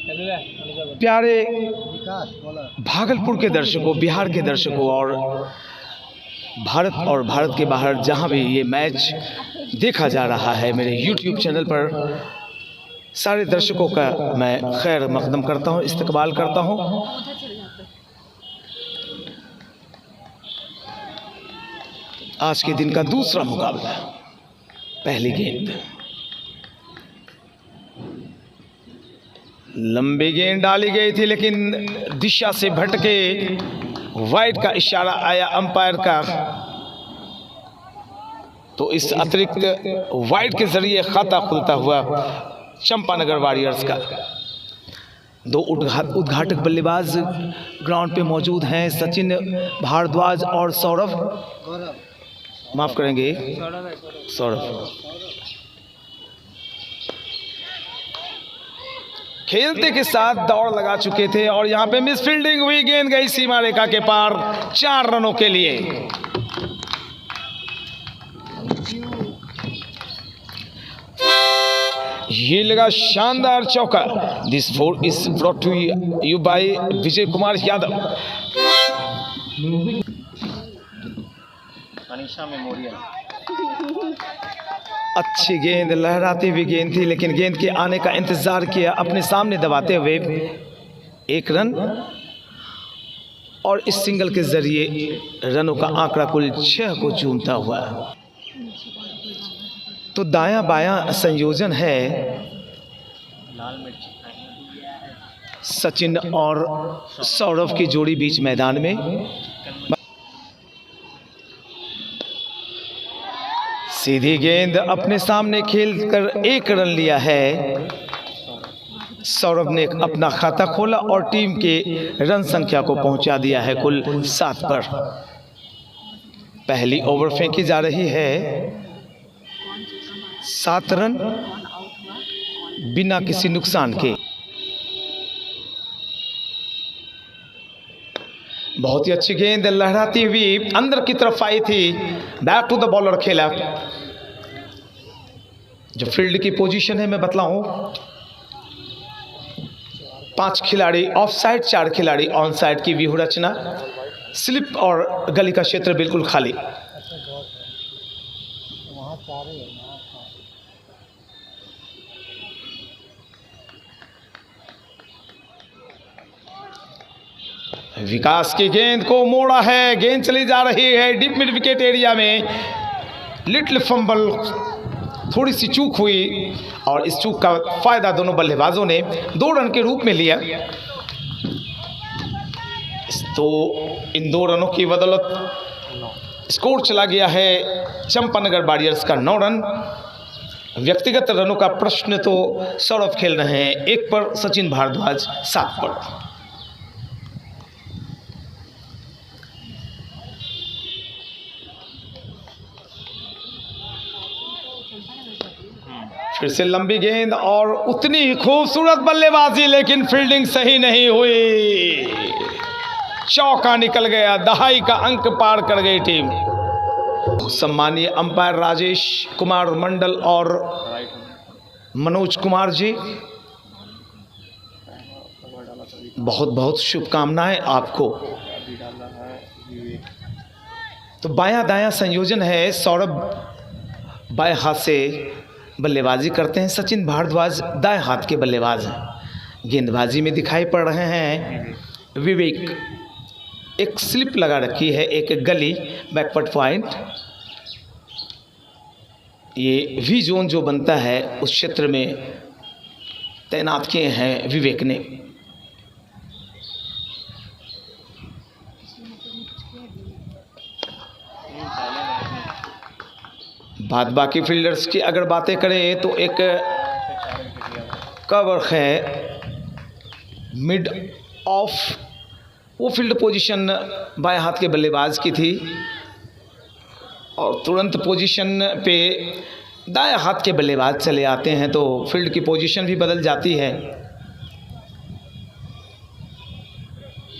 प्यारे भागलपुर के दर्शकों, बिहार के दर्शकों और भारत के बाहर जहां भी ये मैच देखा जा रहा है मेरे YouTube चैनल पर, सारे दर्शकों का मैं खैर मकदम करता हूं, इस्तकबाल करता हूं। आज के दिन का दूसरा मुकाबला, पहली गेंद, लंबी गेंद डाली गई थी लेकिन दिशा से भटके, वाइड का इशारा आया अंपायर का, तो इस अतिरिक्त वाइड के जरिए खाता खुलता हुआ चंपानगर वॉरियर्स का। दो उद्घाटक बल्लेबाज ग्राउंड पे मौजूद हैं, सचिन भारद्वाज और सौरभ, माफ करेंगे सौरभ। खेलते के साथ दौड़ लगा चुके थे और यहां पे मिस फील्डिंग हुई, गेंद गई सीमा रेखा के पार 4 रनों के लिए। ये लगा शानदार चौका। This four is brought to you by Vijay Kumar Yadav. Manisha memorial. अच्छी गेंद, लहराती हुई गेंद थी लेकिन गेंद के आने का इंतजार किया, अपने सामने दबाते हुए 1 रन, और इस सिंगल के जरिए रनों का आंकड़ा कुल 6 को चूमता हुआ। तो दायां बायां संयोजन है सचिन और सौरभ की जोड़ी बीच मैदान में। सीधी गेंद अपने सामने खेलकर 1 रन लिया है। सौरभ ने अपना खाता खोला और टीम के रन संख्या को पहुंचा दिया है कुल 7 पर। पहली ओवर फेंकी जा रही है, 7 रन बिना किसी नुकसान के। बहुत ही अच्छी गेंद लहराती हुई अंदर की तरफ आई थी, बैक टू द बॉलर खेला। जो फील्ड की पोजीशन है मैं बतलाऊं, 5 खिलाड़ी ऑफ साइड, 4 खिलाड़ी ऑन साइड की व्यूह रचना, स्लिप और गली का क्षेत्र बिल्कुल खाली। विकास की गेंद को मोड़ा है, गेंद चली जा रही है डीप मिड विकेट एरिया में। लिटिल फंबल, थोड़ी सी चूक हुई और इस चूक का फायदा दोनों बल्लेबाजों ने 2 रन के रूप में लिया। तो इन 2 रनों की बदौलत स्कोर चला गया है चंपानगर वॉरियर्स का 9 रन। व्यक्तिगत रनों का प्रश्न तो सौरभ खेल रहे हैं 1 पर, सचिन भारद्वाज 7 पर। फिर से लंबी गेंद और उतनी ही खूबसूरत बल्लेबाजी, लेकिन फील्डिंग सही नहीं हुई। चौका निकल गया, दहाई का अंक पार कर गई टीम। सम्मानीय अंपायर राजेश कुमार मंडल और मनोज कुमार जी, बहुत बहुत शुभकामनाएं आपको। तो बायां दायां संयोजन है, सौरभ बाएं हाथ से बल्लेबाजी करते हैं, सचिन भारद्वाज दाएं हाथ के बल्लेबाज हैं। गेंदबाजी में दिखाई पड़ रहे हैं विवेक, एक स्लिप लगा रखी है, एक गली, बैकवर्ड पॉइंट। ये वी जोन जो बनता है उस क्षेत्र में तैनात किए हैं विवेक ने। बाद बाकी फील्डर्स की अगर बातें करें तो एक कवर है मिड ऑफ, वो फील्ड पोजीशन बाएं हाथ के बल्लेबाज की थी और तुरंत पोजीशन पे दाएं हाथ के बल्लेबाज चले आते हैं तो फील्ड की पोजीशन भी बदल जाती है।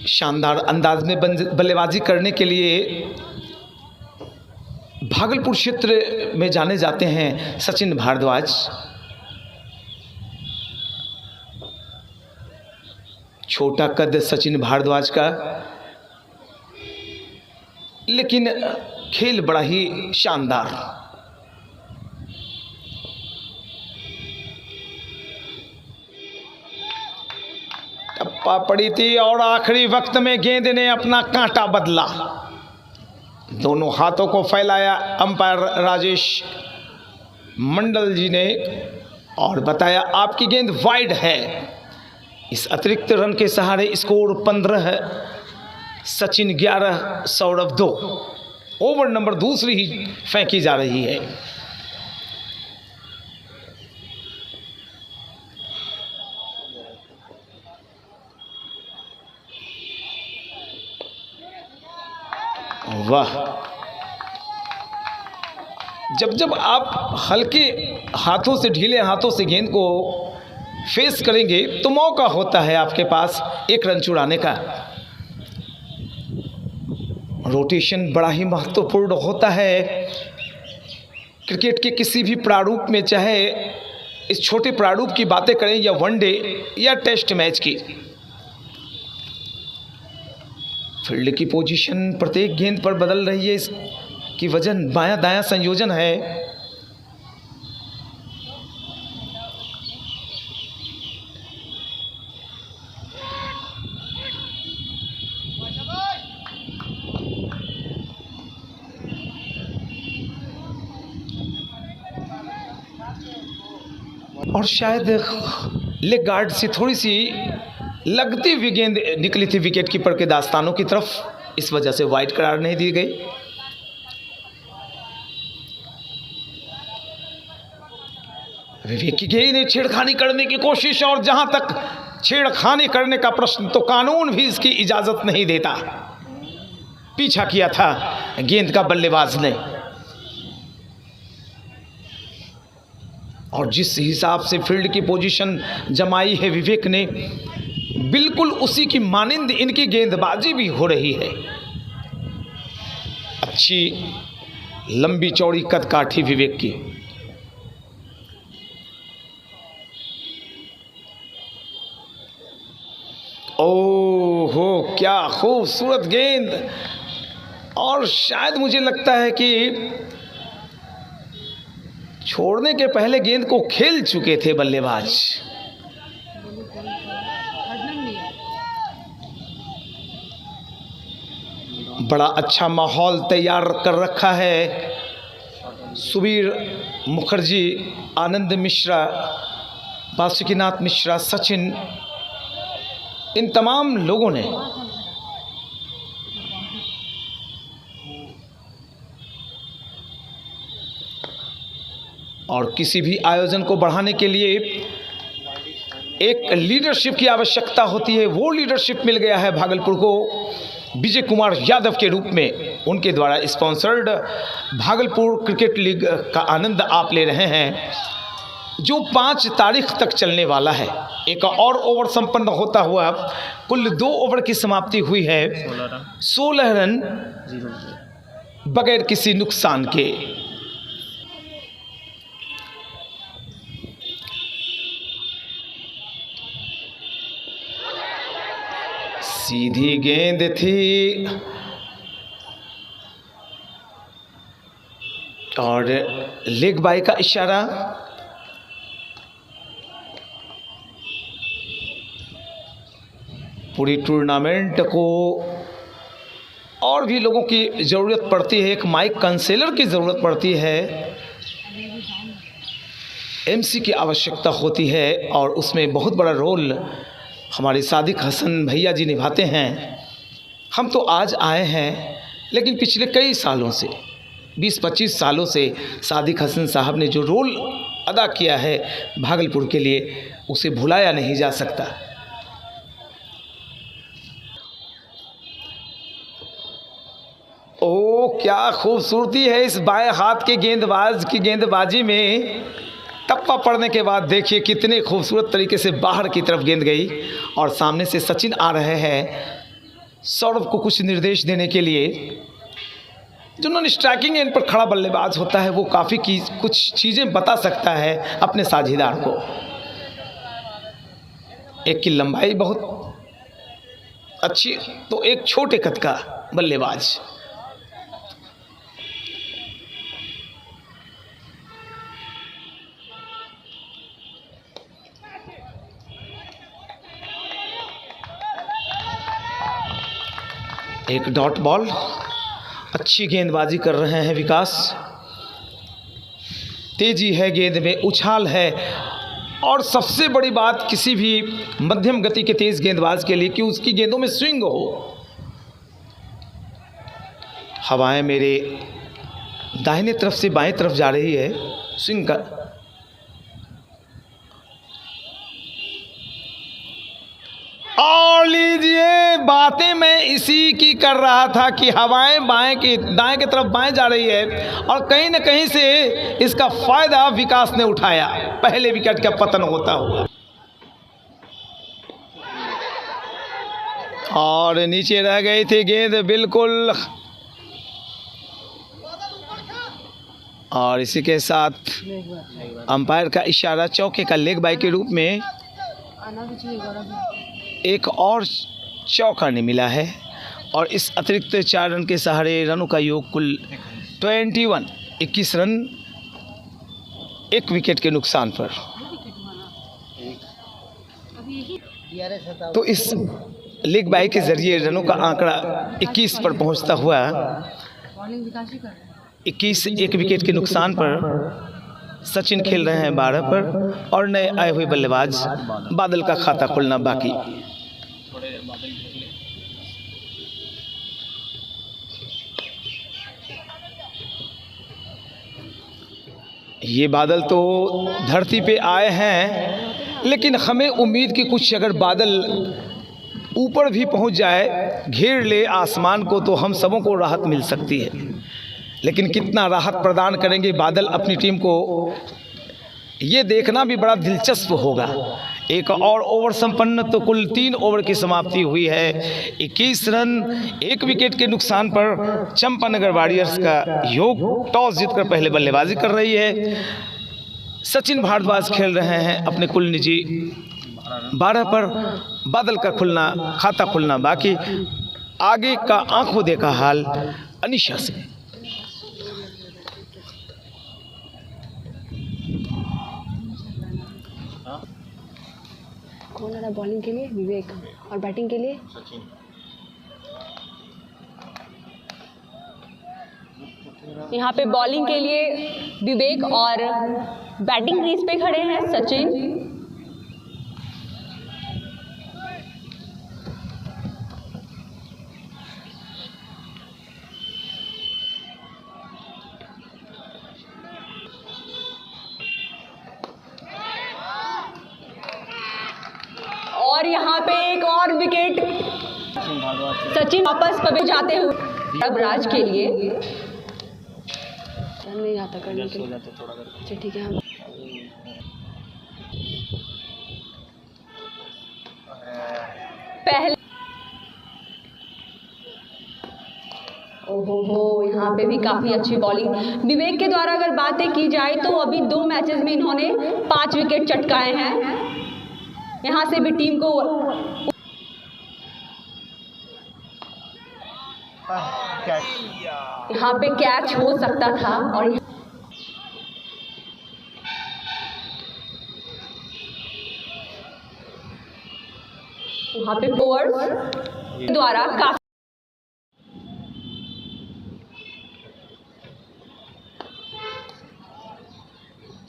शानदार अंदाज में बल्लेबाजी करने के लिए भागलपुर क्षेत्र में जाने जाते हैं सचिन भारद्वाज। छोटा कद सचिन भारद्वाज का, लेकिन खेल बड़ा ही शानदार। टप्पा पड़ी थी और आखिरी वक्त में गेंद ने अपना कांटा बदला। दोनों हाथों को फैलाया अंपायर राजेश मंडल जी ने और बताया आपकी गेंद वाइड है। इस अतिरिक्त रन के सहारे स्कोर 15 है, सचिन 11, सौरभ 2। ओवर नंबर दूसरी ही फेंकी जा रही है। वाह, जब जब आप हल्के हाथों से, ढीले हाथों से गेंद को फेस करेंगे तो मौका होता है आपके पास एक रन चुराने का। रोटेशन बड़ा ही महत्वपूर्ण होता है क्रिकेट के किसी भी प्रारूप में, चाहे इस छोटे प्रारूप की बातें करें या वनडे या टेस्ट मैच की। फील्ड की पोजीशन प्रत्येक गेंद पर बदल रही है, इसकी वजन बायां दायां संयोजन है। और शायद लेग गार्ड से थोड़ी सी लगती हुई गेंद निकली थी विकेट कीपर के दास्तानों की तरफ, इस वजह से वाइड करार नहीं दी गई। विवेक की गेंद ने छेड़खानी करने की कोशिश, और जहां तक छेड़खानी करने का प्रश्न तो कानून भी इसकी इजाजत नहीं देता। पीछा किया था गेंद का बल्लेबाज ने, और जिस हिसाब से फील्ड की पोजीशन जमाई है विवेक ने, बिल्कुल उसी की मानिंद इनकी गेंदबाजी भी हो रही है। अच्छी लंबी चौड़ी कद काठी विवेक की। ओहो, क्या खूबसूरत गेंद। और शायद मुझे लगता है कि छोड़ने के पहले गेंद को खेल चुके थे बल्लेबाज। बड़ा अच्छा माहौल तैयार कर रखा है सुबीर मुखर्जी, आनंद मिश्रा, बासुकीनाथ मिश्रा, सचिन, इन तमाम लोगों ने। और किसी भी आयोजन को बढ़ाने के लिए एक लीडरशिप की आवश्यकता होती है। वो लीडरशिप मिल गया है भागलपुर को विजय कुमार यादव के रूप में। उनके द्वारा स्पॉन्सर्ड भागलपुर क्रिकेट लीग का आनंद आप ले रहे हैं, जो 5 तारीख तक चलने वाला है। एक और ओवर संपन्न होता हुआ कुल 2 ओवर की समाप्ति हुई है, 16 रन बगैर किसी नुकसान के। सीधी गेंद थी और लेग बाय का इशारा। पूरी टूर्नामेंट को और भी लोगों की ज़रूरत पड़ती है, एक माइक काउंसलर की ज़रूरत पड़ती है, एमसी की आवश्यकता होती है, और उसमें बहुत बड़ा रोल हमारे सादिक हसन भैया जी निभाते हैं। हम तो आज आए हैं, लेकिन पिछले कई सालों से, 20-25 सालों से सादिक हसन साहब ने जो रोल अदा किया है भागलपुर के लिए, उसे भुलाया नहीं जा सकता। ओ, क्या खूबसूरती है इस बाएं हाथ के गेंदबाज की गेंदबाजी में। टप्पा पड़ने के बाद देखिए कितने खूबसूरत तरीके से बाहर की तरफ गेंद गई, और सामने से सचिन आ रहे हैं सौरभ को कुछ निर्देश देने के लिए। जो नॉन स्ट्राइकिंग एंड पर खड़ा बल्लेबाज होता है, वो काफ़ी कुछ चीज़ें बता सकता है अपने साझीदार को। एक की लंबाई बहुत अच्छी तो एक छोटे कद का बल्लेबाज। एक डॉट बॉल, अच्छी गेंदबाजी कर रहे हैं विकास। तेजी है गेंद में, उछाल है, और सबसे बड़ी बात किसी भी मध्यम गति के तेज गेंदबाज के लिए कि उसकी गेंदों में स्विंग हो। हवाएं मेरे दाहिने तरफ से बाएं तरफ जा रही है, स्विंग का। और लीजिए, बातें मैं इसी की कर रहा था कि हवाएं बाएं की दाएं की तरफ बाएं जा रही है, और कहीं न कहीं से इसका फायदा विकास ने उठाया, पहले विकेट का पतन होता हुआ। और नीचे रह गई थी गेंद बिल्कुल, और इसी के साथ अंपायर का इशारा चौके का लेग बाई के रूप में एक और चौका नहीं मिला है, और इस अतिरिक्त 4 रन के सहारे रनों का योग कुल 21 रन, 1 विकेट के नुकसान पर। तो इस लेग बाई के जरिए रनों का आंकड़ा 21 पर पहुंचता हुआ 21 1 विकेट के नुकसान पर सचिन खेल रहे हैं 12 पर, और नए आए हुए बल्लेबाज बादल का खाता खुलना बाकी। ये बादल तो धरती पे आए हैं, लेकिन हमें उम्मीद कि कुछ अगर बादल ऊपर भी पहुंच जाए, घेर ले आसमान को, तो हम सबों को राहत मिल सकती है। लेकिन कितना राहत प्रदान करेंगे बादल अपनी टीम को, ये देखना भी बड़ा दिलचस्प होगा। एक और ओवर संपन्न, तो कुल 3 ओवर की समाप्ति हुई है। 21 रन 1 विकेट के नुकसान पर चंपानगर वॉरियर्स का योग टॉस जीतकर पहले बल्लेबाजी कर रही है। सचिन भारद्वाज खेल रहे हैं अपने कुल निजी 12 पर, बादल का खाता खुलना बाकी। आगे का आंखों देखा हाल अनिशा से। कौन आ रहा बॉलिंग के लिए? विवेक। और बैटिंग के लिए सचिन। यहाँ पे बॉलिंग के लिए विवेक और बैटिंग क्रीज पे खड़े हैं सचिन। और यहाँ पे एक और विकेट सचिन वापस पवे जाते हुए राज के लिए। नहीं आता करने के लिए। अच्छा ठीक है। पहले ओहो, यहाँ पे भी काफी अच्छी बॉलिंग विवेक के द्वारा अगर बातें की जाए तो अभी 2 मैचेस में इन्होंने 5 विकेट चटकाए हैं। यहाँ से भी टीम को यहाँ पे कैच हो सकता था, और यहाँ पे ओवर द्वारा काफी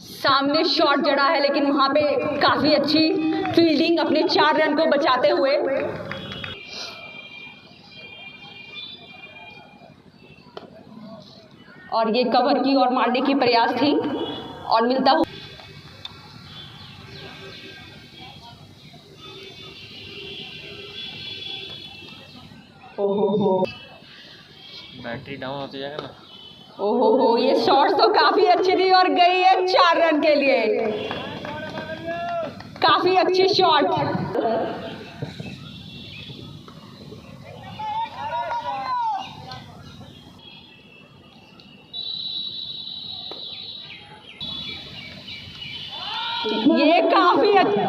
सामने शॉट जड़ा है, लेकिन वहां पे काफी अच्छी फील्डिंग अपने 4 रन को बचाते हुए। और ये कवर की और मारने की प्रयास थी, और मिलता हुआ ओहो बैटरी डाउन होती जाएगा ना। ओहो, ये शॉट तो काफी अच्छी थी और गई है 4 रन के लिए। काफी अच्छी शॉट। ये काफी अच्छा।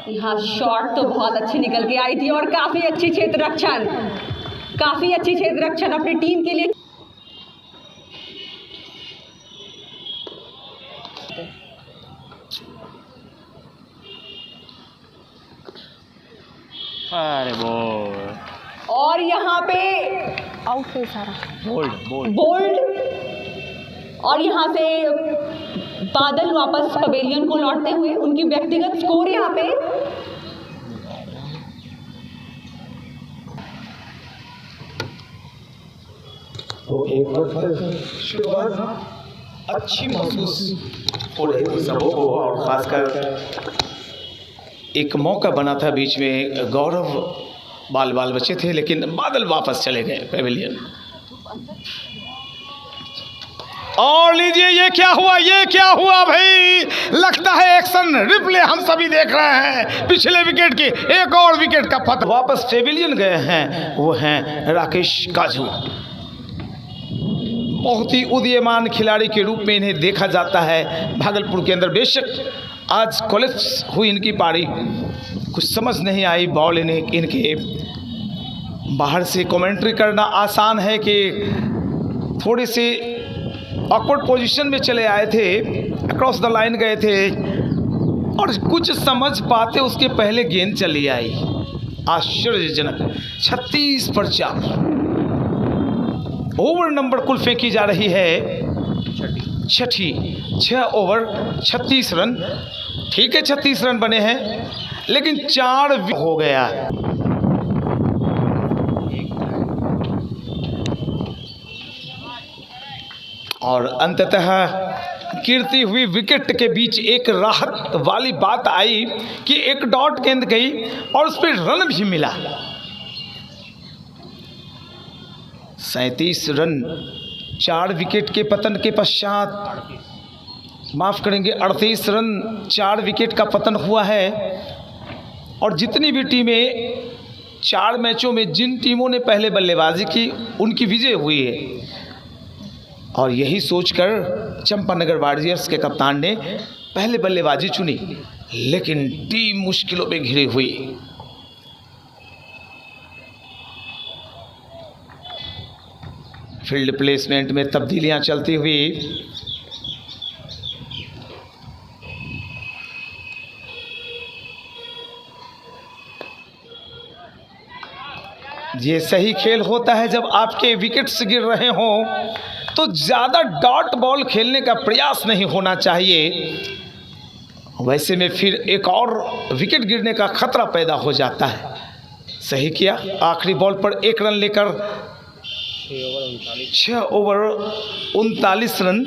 यहाँ शॉट तो बहुत अच्छी निकल के आई थी और काफी अच्छी क्षेत्र रक्षण, काफी अच्छी क्षेत्र रक्षण अपनी टीम के लिए। अरे बॉल, और यहाँ पे आउट है सारा, बोल्ड बोल्ड। बोल्ड। और यहाँ से बादल वापस पवेलियन को लौटते हुए, उनकी व्यक्तिगत स्कोर यहाँ पे तो एक शुरुआत अच्छी महसूस हो रही थी सबों को, और खासकर एक मौका बना था बीच में, गौरव बाल बचे थे लेकिन बादल वापस चले गए पेविलियन। और लीजिए ये क्या हुआ भाई, लगता है एक्शन रिप्ले हम सभी देख रहे हैं। पिछले विकेट के एक और विकेट का पता, वापस पेविलियन गए हैं, वो हैं राकेश काजू। बहुत ही उदीयमान खिलाड़ी के रूप में इन्हें देखा जाता है भागलपुर के अंदर। बेशक आज कोलैप्स हुई इनकी पारी, कुछ समझ नहीं आई बॉल इनके बाहर से कमेंट्री करना आसान है कि थोड़े से ऑकवर्ड पोजीशन में चले आए थे, अक्रॉस द लाइन गए थे और कुछ समझ पाते उसके पहले गेंद चली आई। आश्चर्यजनक 36 पर 4 ओवर नंबर कुल फेंकी जा रही है छठी, 6 ओवर 36 रन। ठीक है 36 रन बने हैं लेकिन 4 हो गया। और अंततः गिरती हुई विकेट के बीच एक राहत वाली बात आई कि एक डॉट गेंद गई और उस पर रन भी मिला। 37 रन 4 विकेट के पतन के पश्चात, माफ़ करेंगे 38 रन 4 विकेट का पतन हुआ है। और जितनी भी टीमें 4 मैचों में जिन टीमों ने पहले बल्लेबाजी की उनकी विजय हुई है। और यही सोचकर चंपानगर वॉरियर्स के कप्तान ने पहले बल्लेबाजी चुनी, लेकिन टीम मुश्किलों में घिरी हुई। फील्ड प्लेसमेंट में तब्दीलियां चलती हुई, ये सही खेल होता है जब आपके विकेट्स गिर रहे हों तो ज़्यादा डॉट बॉल खेलने का प्रयास नहीं होना चाहिए। वैसे में फिर एक और विकेट गिरने का खतरा पैदा हो जाता है। सही किया, आखिरी बॉल पर 1 रन लेकर 6 ओवर 39 रन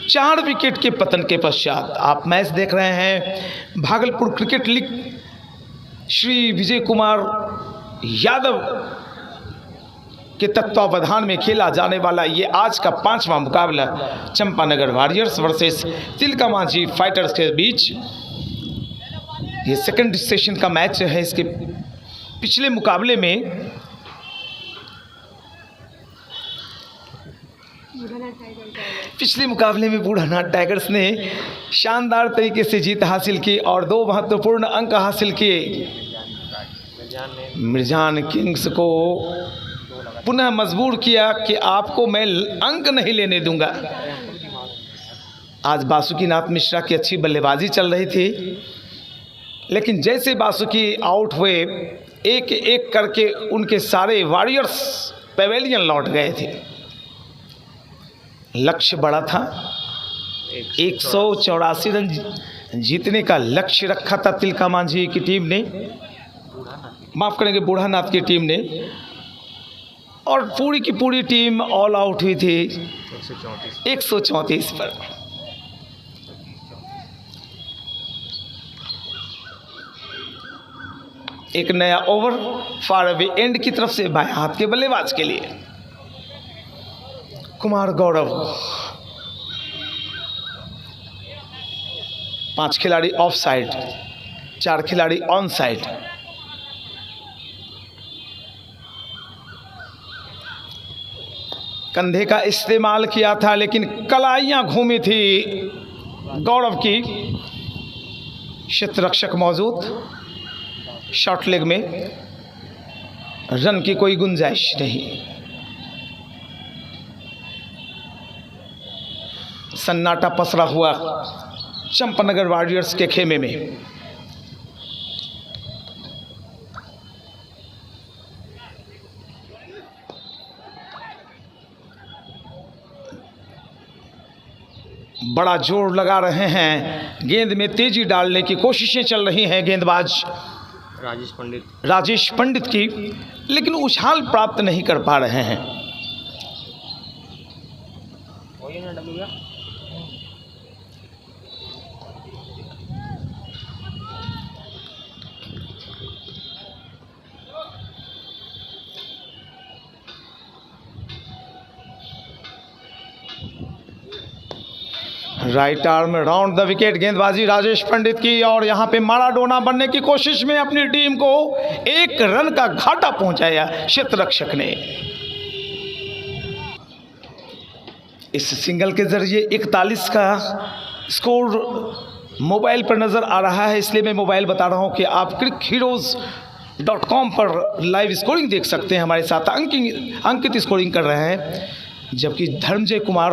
4 विकेट के पतन के पश्चात आप मैच देख रहे हैं। भागलपुर क्रिकेट लीग श्री विजय कुमार यादव के तत्वावधान में खेला जाने वाला ये आज का 5वां मुकाबला Champanagar Warriors versus Tilkamanjhi Fighters के बीच। ये सेकंड सेशन का मैच है। इसके पिछले मुकाबले में बूढ़ानाथ टाइगर्स ने शानदार तरीके से जीत हासिल की और 2 महत्वपूर्ण अंक हासिल किए। मिर्जान किंग्स को पुनः मजबूर किया कि आपको मैं अंक नहीं लेने दूंगा। आज बासुकीनाथ मिश्रा की अच्छी बल्लेबाजी चल रही थी, लेकिन जैसे बासुकी आउट हुए एक एक करके उनके सारे वॉरियर्स पेवेलियन लौट गए थे। लक्ष्य बड़ा था, 184 रन जीतने का लक्ष्य रखा था तिलकामांझी की टीम ने, माफ़ करेंगे बूढ़ानाथ की टीम ने। और पूरी की पूरी टीम ऑल आउट हुई थी 134 पर। एक नया ओवर फार अवे एंड की तरफ से बाएं हाथ के बल्लेबाज के लिए कुमार गौरव। 5 खिलाड़ी ऑफ साइड, 4 खिलाड़ी ऑन साइड। कंधे का इस्तेमाल किया था लेकिन कलाइयाँ घूमी थी गौरव की। क्षेत्ररक्षक मौजूद, शॉर्ट लेग में रन की कोई गुंजाइश नहीं। सन्नाटा पसरा हुआ चंपानगर वॉरियर्स के खेमे में। बड़ा जोर लगा रहे हैं, गेंद में तेजी डालने की कोशिशें चल रही हैं गेंदबाज राजेश पंडित की, लेकिन उछाल प्राप्त नहीं कर पा रहे हैं। Right arm round the wicket गेंदबाजी राजेश पंडित की, और यहां पे माराडोना बनने की कोशिश में अपनी टीम को एक रन का घाटा पहुंचाया क्षेत्ररक्षक ने। इस सिंगल के जरिए 41 का स्कोर मोबाइल पर नजर आ रहा है, इसलिए मैं मोबाइल बता रहा हूं कि आप crickheroes.com पर लाइव स्कोरिंग देख सकते हैं। हमारे साथ अंकित स्कोरिंग कर रहे हैं, जबकि धर्मजय कुमार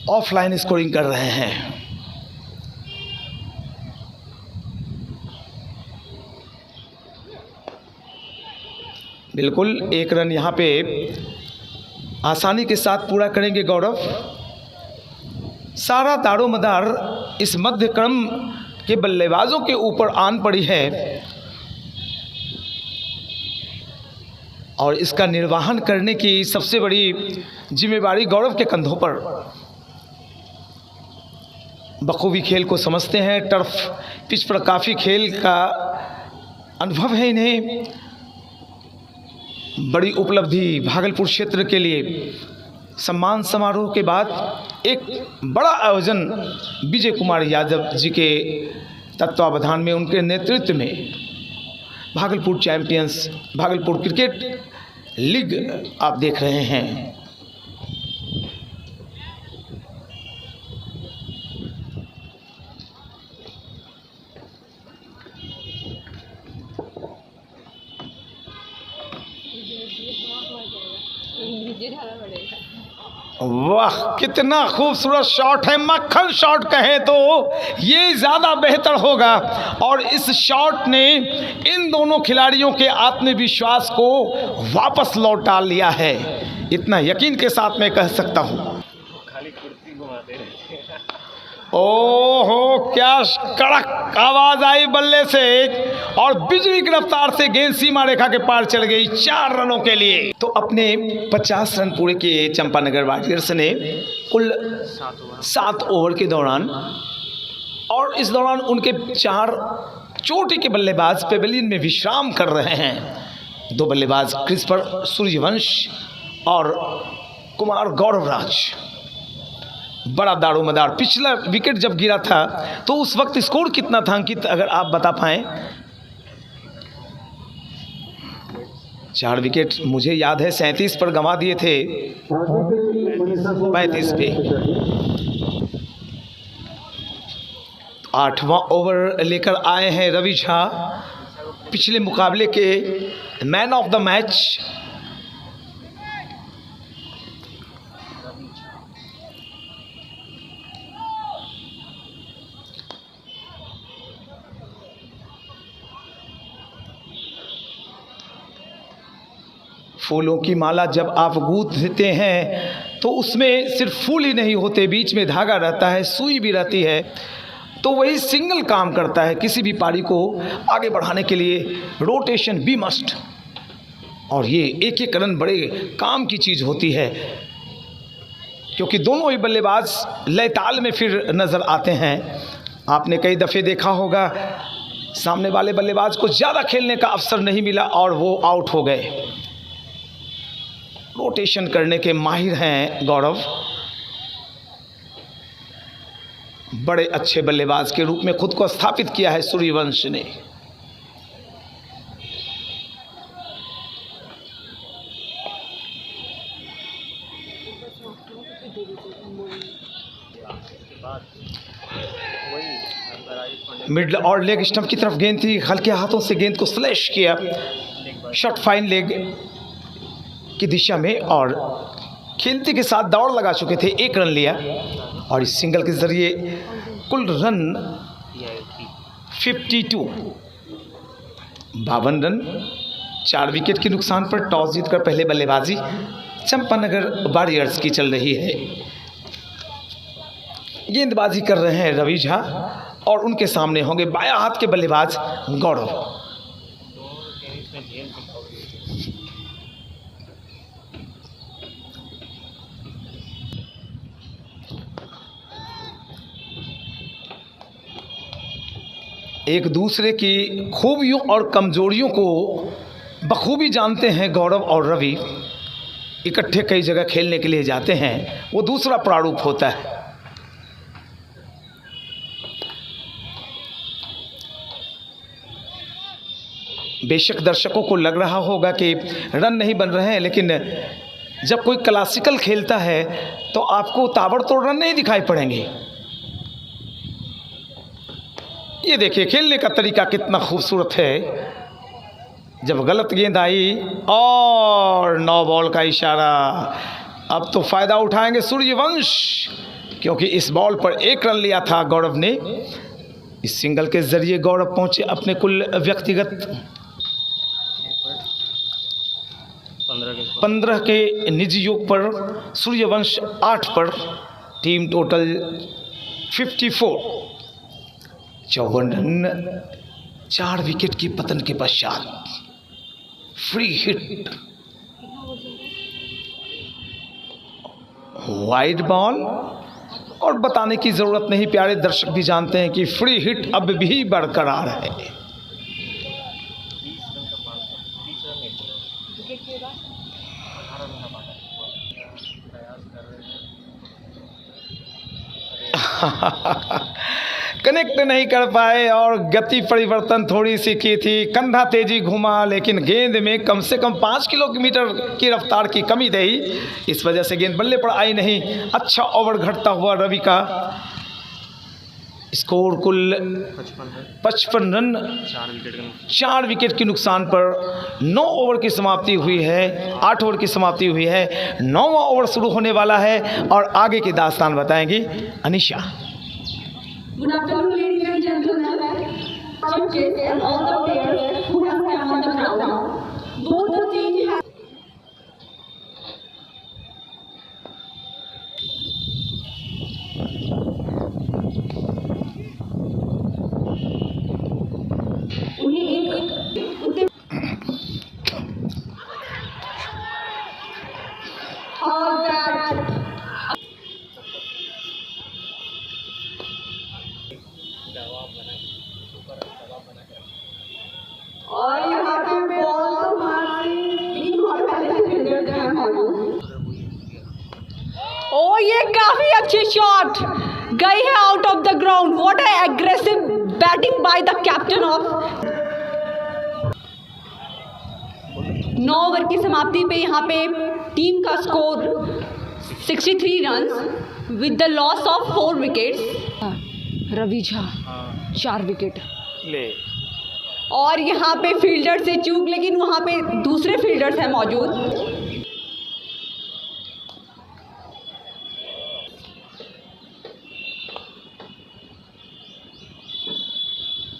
ऑफलाइन स्कोरिंग कर रहे हैं। बिल्कुल एक रन यहां पे आसानी के साथ पूरा करेंगे गौरव। सारा दारोमदार इस मध्य क्रम के बल्लेबाजों के ऊपर आन पड़ी है, और इसका निर्वहन करने की सबसे बड़ी जिम्मेदारी गौरव के कंधों पर। बखूबी खेल को समझते हैं, टर्फ पिच पर काफ़ी खेल का अनुभव है इन्हें। बड़ी उपलब्धि भागलपुर क्षेत्र के लिए। सम्मान समारोह के बाद एक बड़ा आयोजन विजय कुमार यादव जी के तत्वावधान में, उनके नेतृत्व में Bhagalpur champions Bhagalpur cricket league आप देख रहे हैं। वाह कितना खूबसूरत शॉट है, मक्खन शॉट कहें तो ये ज़्यादा बेहतर होगा, और इस शॉट ने इन दोनों खिलाड़ियों के आत्मविश्वास को वापस लौटा लिया है, इतना यकीन के साथ मैं कह सकता हूँ। ओहो क्या कड़क आवाज आई बल्ले से, और बिजली की रफ्तार से गेंद सीमा रेखा के पार चल गई 4 रनों के लिए। तो अपने 50 रन पूरे किए चंपानगर वॉरियर्स ने कुल 7 ओवर के दौरान, और इस दौरान उनके 4 चोटी के बल्लेबाज पेवेलियन में विश्राम कर रहे हैं। 2 बल्लेबाज क्रिस्पर सूर्यवंश और कुमार गौरवराज। बड़ा दारोमदार। पिछला विकेट जब गिरा था तो उस वक्त स्कोर कितना था अंकित, अगर आप बता पाएं? 4 विकेट मुझे याद है 37 पर गंवा दिए थे, 35 पे। 8वां ओवर लेकर आए हैं रवि झा, पिछले मुकाबले के मैन ऑफ द मैच। फूलों की माला जब आप गूंथते हैं तो उसमें सिर्फ फूल ही नहीं होते, बीच में धागा रहता है, सुई भी रहती है। तो वही सिंगल काम करता है किसी भी पारी को आगे बढ़ाने के लिए, रोटेशन बी मस्ट। और ये एक एक रन बड़े काम की चीज़ होती है, क्योंकि दोनों ही बल्लेबाज लयताल में फिर नज़र आते हैं। आपने कई दफ़े देखा होगा सामने वाले बल्लेबाज को ज़्यादा खेलने का अवसर नहीं मिला और वो आउट हो गए। रोटेशन करने के माहिर हैं गौरव, बड़े अच्छे बल्लेबाज के रूप में खुद को स्थापित किया है सूर्यवंश ने। मिडल और लेग स्टंप की तरफ गेंद थी, हल्के हाथों से गेंद को स्लैश किया शॉर्ट फाइन लेग की दिशा में और खेलते के साथ दौड़ लगा चुके थे। 1 रन लिया और इस सिंगल के जरिए कुल रन 52, 52 रन। 4 विकेट के नुकसान पर टॉस जीतकर पहले बल्लेबाजी चंपानगर वॉरियर्स की चल रही है। गेंदबाजी कर रहे हैं रवि झा और उनके सामने होंगे बायां हाथ के बल्लेबाज गौरव। एक दूसरे की खूबियों और कमजोरियों को बखूबी जानते हैं गौरव और रवि। इकट्ठे कई जगह खेलने के लिए जाते हैं, वो दूसरा प्रारूप होता है। बेशक दर्शकों को लग रहा होगा कि रन नहीं बन रहे हैं, लेकिन जब कोई क्लासिकल खेलता है तो आपको ताबड़तोड़ रन नहीं दिखाई पड़ेंगे। ये देखिए खेलने का तरीका कितना खूबसूरत है। जब गलत गेंद आई और 9 बॉल का इशारा। अब तो फ़ायदा उठाएंगे सूर्यवंश, क्योंकि इस बॉल पर 1 रन लिया था गौरव ने। इस सिंगल के जरिए गौरव पहुंचे अपने कुल व्यक्तिगत 15 के निजी योग पर, सूर्यवंश 8 पर। टीम टोटल 54, 54 रन 4 विकेट के पतन के पश्चात। फ्री हिट, वाइड बॉल, और बताने की ज़रूरत नहीं, प्यारे दर्शक भी जानते हैं कि फ्री हिट अब भी बरकरार है। कनेक्ट नहीं कर पाए और गति परिवर्तन थोड़ी सी की थी, कंधा तेजी घुमा, लेकिन गेंद में कम से कम 5 किलोमीटर की रफ्तार की कमी रही। इस वजह से गेंद बल्ले पर आई नहीं। अच्छा ओवर घटता हुआ रवि का। स्कोर कुल 55 रन 4 विकेट के नुकसान पर 9 ओवर की समाप्ति हुई है। 8 ओवर की समाप्ति हुई है। 9वां ओवर शुरू होने वाला है और आगे की दास्तान बताएंगी Anisha. Good afternoon, ladies and gentlemen, judges and all the players who have come on the ground. Both the teams have और यहाँ पे बॉल तो मारती, लेकिन और पहले से फील्डर हैं मौजूद। ओ ये काफी अच्छी शॉट गई है out of the ground. What a aggressive batting by the captain of. 9 over की समाप्ति पे यहाँ पे टीम का score 63 runs with the loss of 4 wickets. Ravi Jha 4 wicket ले। और यहाँ पे फील्डर से चूक, लेकिन वहाँ पे दूसरे फील्डर्स हैं मौजूद।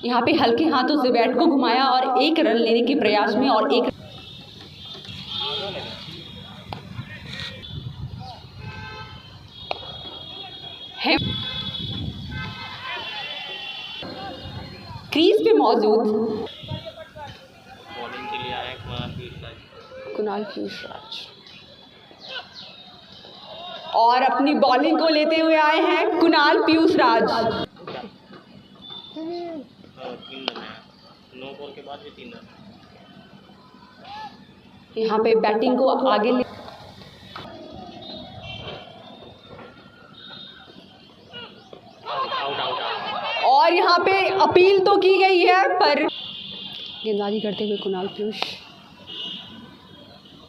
यहाँ पे हल्के हाथों से बैट को घुमाया और 1 रन लेने के प्रयास में और 1 है क्रीज पे मौजूद बॉलिंग के लिए आए कुणाल पीयूष राज और अपनी बॉलिंग को लेते हुए आए हैं कुणाल पीयूष राज। 3 रन है, 9 बॉल के बाद भी 3 रन। यहाँ पे बैटिंग को आगे ले और यहाँ पे अपील तो की गई है, पर गेंदबाजी करते हुए कुणाल पीयूष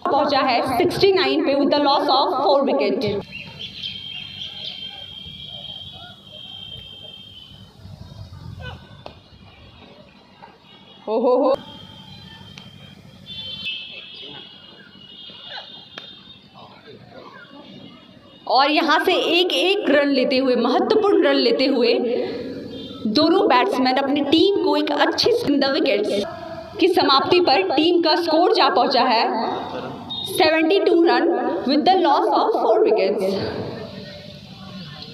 पहुंचा है 69 पे with the loss of 4 wicket. ओहो हो, और यहाँ से एक एक रन लेते हुए, महत्वपूर्ण रन लेते हुए दोनों बैट्समैन अपनी टीम को एक अच्छी विकेट्स की समाप्ति पर टीम का स्कोर जा पहुंचा है 72 run with the loss of 4 wickets.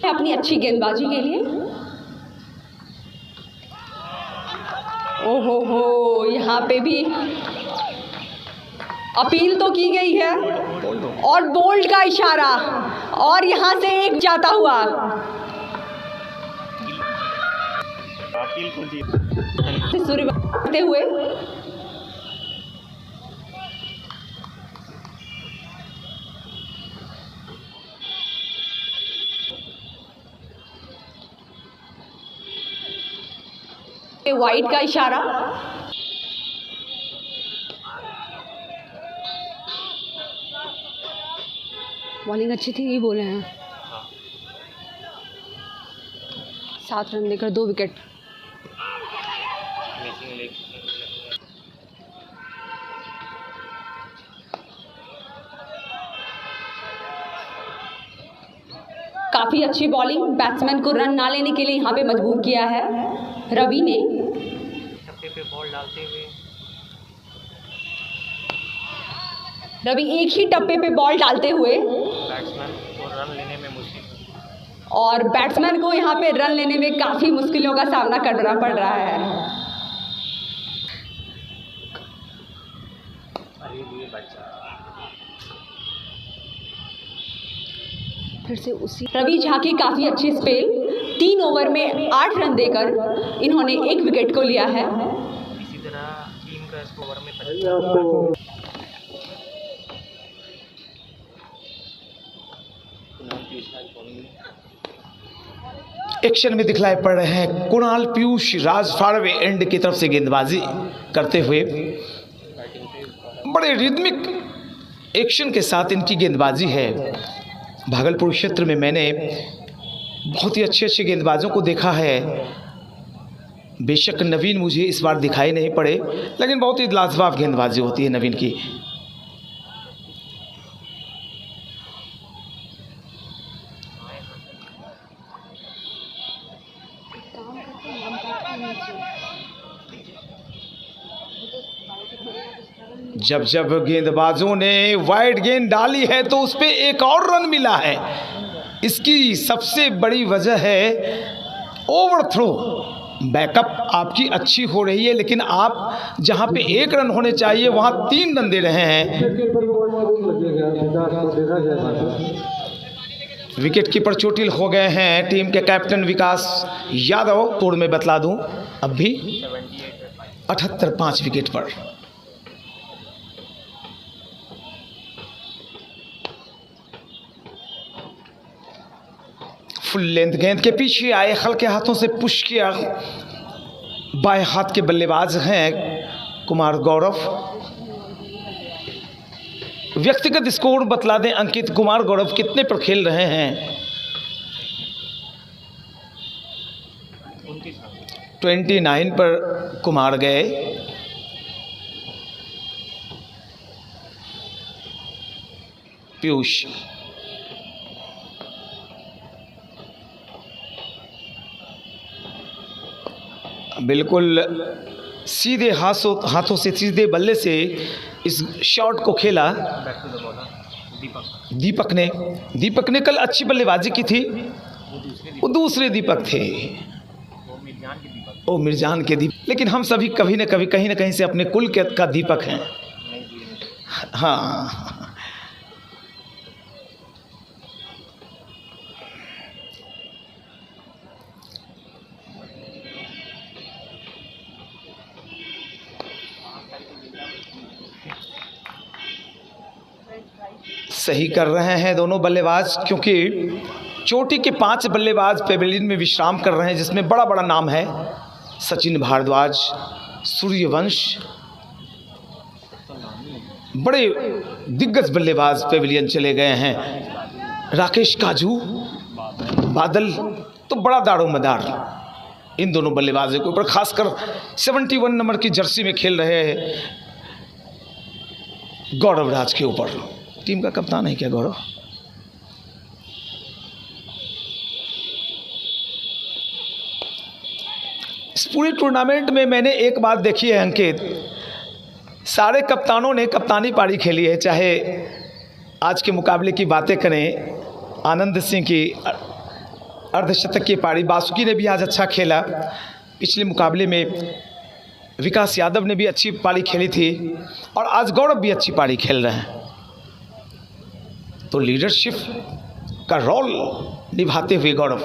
अपनी अच्छी गेंदबाजी के लिए ओहो हो, यहाँ पे भी अपील तो की गई है और बोल्ड का इशारा, और यहाँ से एक जाता हुआ अपील को जी सूर्य बढ़ते हुए वाइड का इशारा, बॉलिंग अच्छी थी, ये बोले हैं। 7 रन देकर 2 विकेट। काफ़ी अच्छी बॉलिंग, बैट्समैन को रन ना लेने के लिए यहाँ पे मजबूर किया है रवि ने। टप्पे पे बॉल डालते हुए रवि एक ही टप्पे पे बॉल डालते हुए बैट्समैन को रन लेने में मुश्किल, और बैट्समैन को यहाँ पे रन लेने में काफ़ी मुश्किलों का सामना करना पड़ रहा है। अरे ये बच्चा फिर से उसी रवि झा की काफ़ी अच्छी स्पेल, 3 ओवर में 8 रन देकर इन्होंने 1 विकेट को लिया है। इसी तरह टीम का स्कोर में 25 एक्शन में दिखलाई पड़ रहे हैं कुणाल पीयूष राज फाड़वे एंड की तरफ से गेंदबाजी करते हुए। बड़े रिदमिक एक्शन के साथ इनकी गेंदबाजी है। भागलपुर क्षेत्र में मैंने बहुत ही अच्छे अच्छे गेंदबाजों को देखा है। बेशक नवीन मुझे इस बार दिखाई नहीं पड़े, लेकिन बहुत ही लाजवाब गेंदबाजी होती है नवीन की। जब जब गेंदबाजों ने वाइड गेंद डाली है तो उस पर एक और रन मिला है। इसकी सबसे बड़ी वजह है ओवरथ्रो। बैकअप आपकी अच्छी हो रही है, लेकिन आप जहां पे 1 रन होने चाहिए वहां 3 रन दे रहे हैं। विकेट कीपर चोटिल हो गए हैं टीम के कैप्टन विकास यादव। तोड़ में बतला दूं, अब भी 78 5 विकेट पर। फुल लेंथ गेंद के पीछे आए, हल्के हाथों से पुश किया। बाएं हाथ के बल्लेबाज हैं कुमार गौरव। व्यक्तिगत स्कोर बतला दें अंकित, कुमार गौरव कितने पर खेल रहे हैं? 29 पर कुमार गए। पीयूष बिल्कुल सीधे हाथों से सीधे बल्ले से इस शॉट को खेला दीपक ने कल अच्छी बल्लेबाजी की थी। वो दूसरे दीपक थे, वो मिर्जान के दीपक। लेकिन हम सभी कभी न कभी कहीं न कहीं से अपने कुल का दीपक हैं। हाँ, सही कर रहे हैं दोनों बल्लेबाज, क्योंकि चोटी के 5 बल्लेबाज पेविलियन में विश्राम कर रहे हैं, जिसमें बड़ा बड़ा नाम है। सचिन भारद्वाज, सूर्यवंश, बड़े दिग्गज बल्लेबाज पेविलियन चले गए हैं। राकेश काजू, बादल तो बड़ा दारोमदार। इन दोनों बल्लेबाजों के ऊपर, खासकर 71 नंबर की जर्सी में खेल रहे हैं गौरव राज के ऊपर। टीम का कप्तान है क्या गौरव? इस पूरे टूर्नामेंट में मैंने एक बात देखी है अंकित, सारे कप्तानों ने कप्तानी पारी खेली है। चाहे आज के मुकाबले की बातें करें, आनंद सिंह की अर्धशतक की पारी, बासुकी ने भी आज अच्छा खेला। पिछले मुकाबले में विकास यादव ने भी अच्छी पारी खेली थी और आज गौरव भी अच्छी पारी खेल रहे हैं। तो लीडरशिप का रोल निभाते हुए गौरव।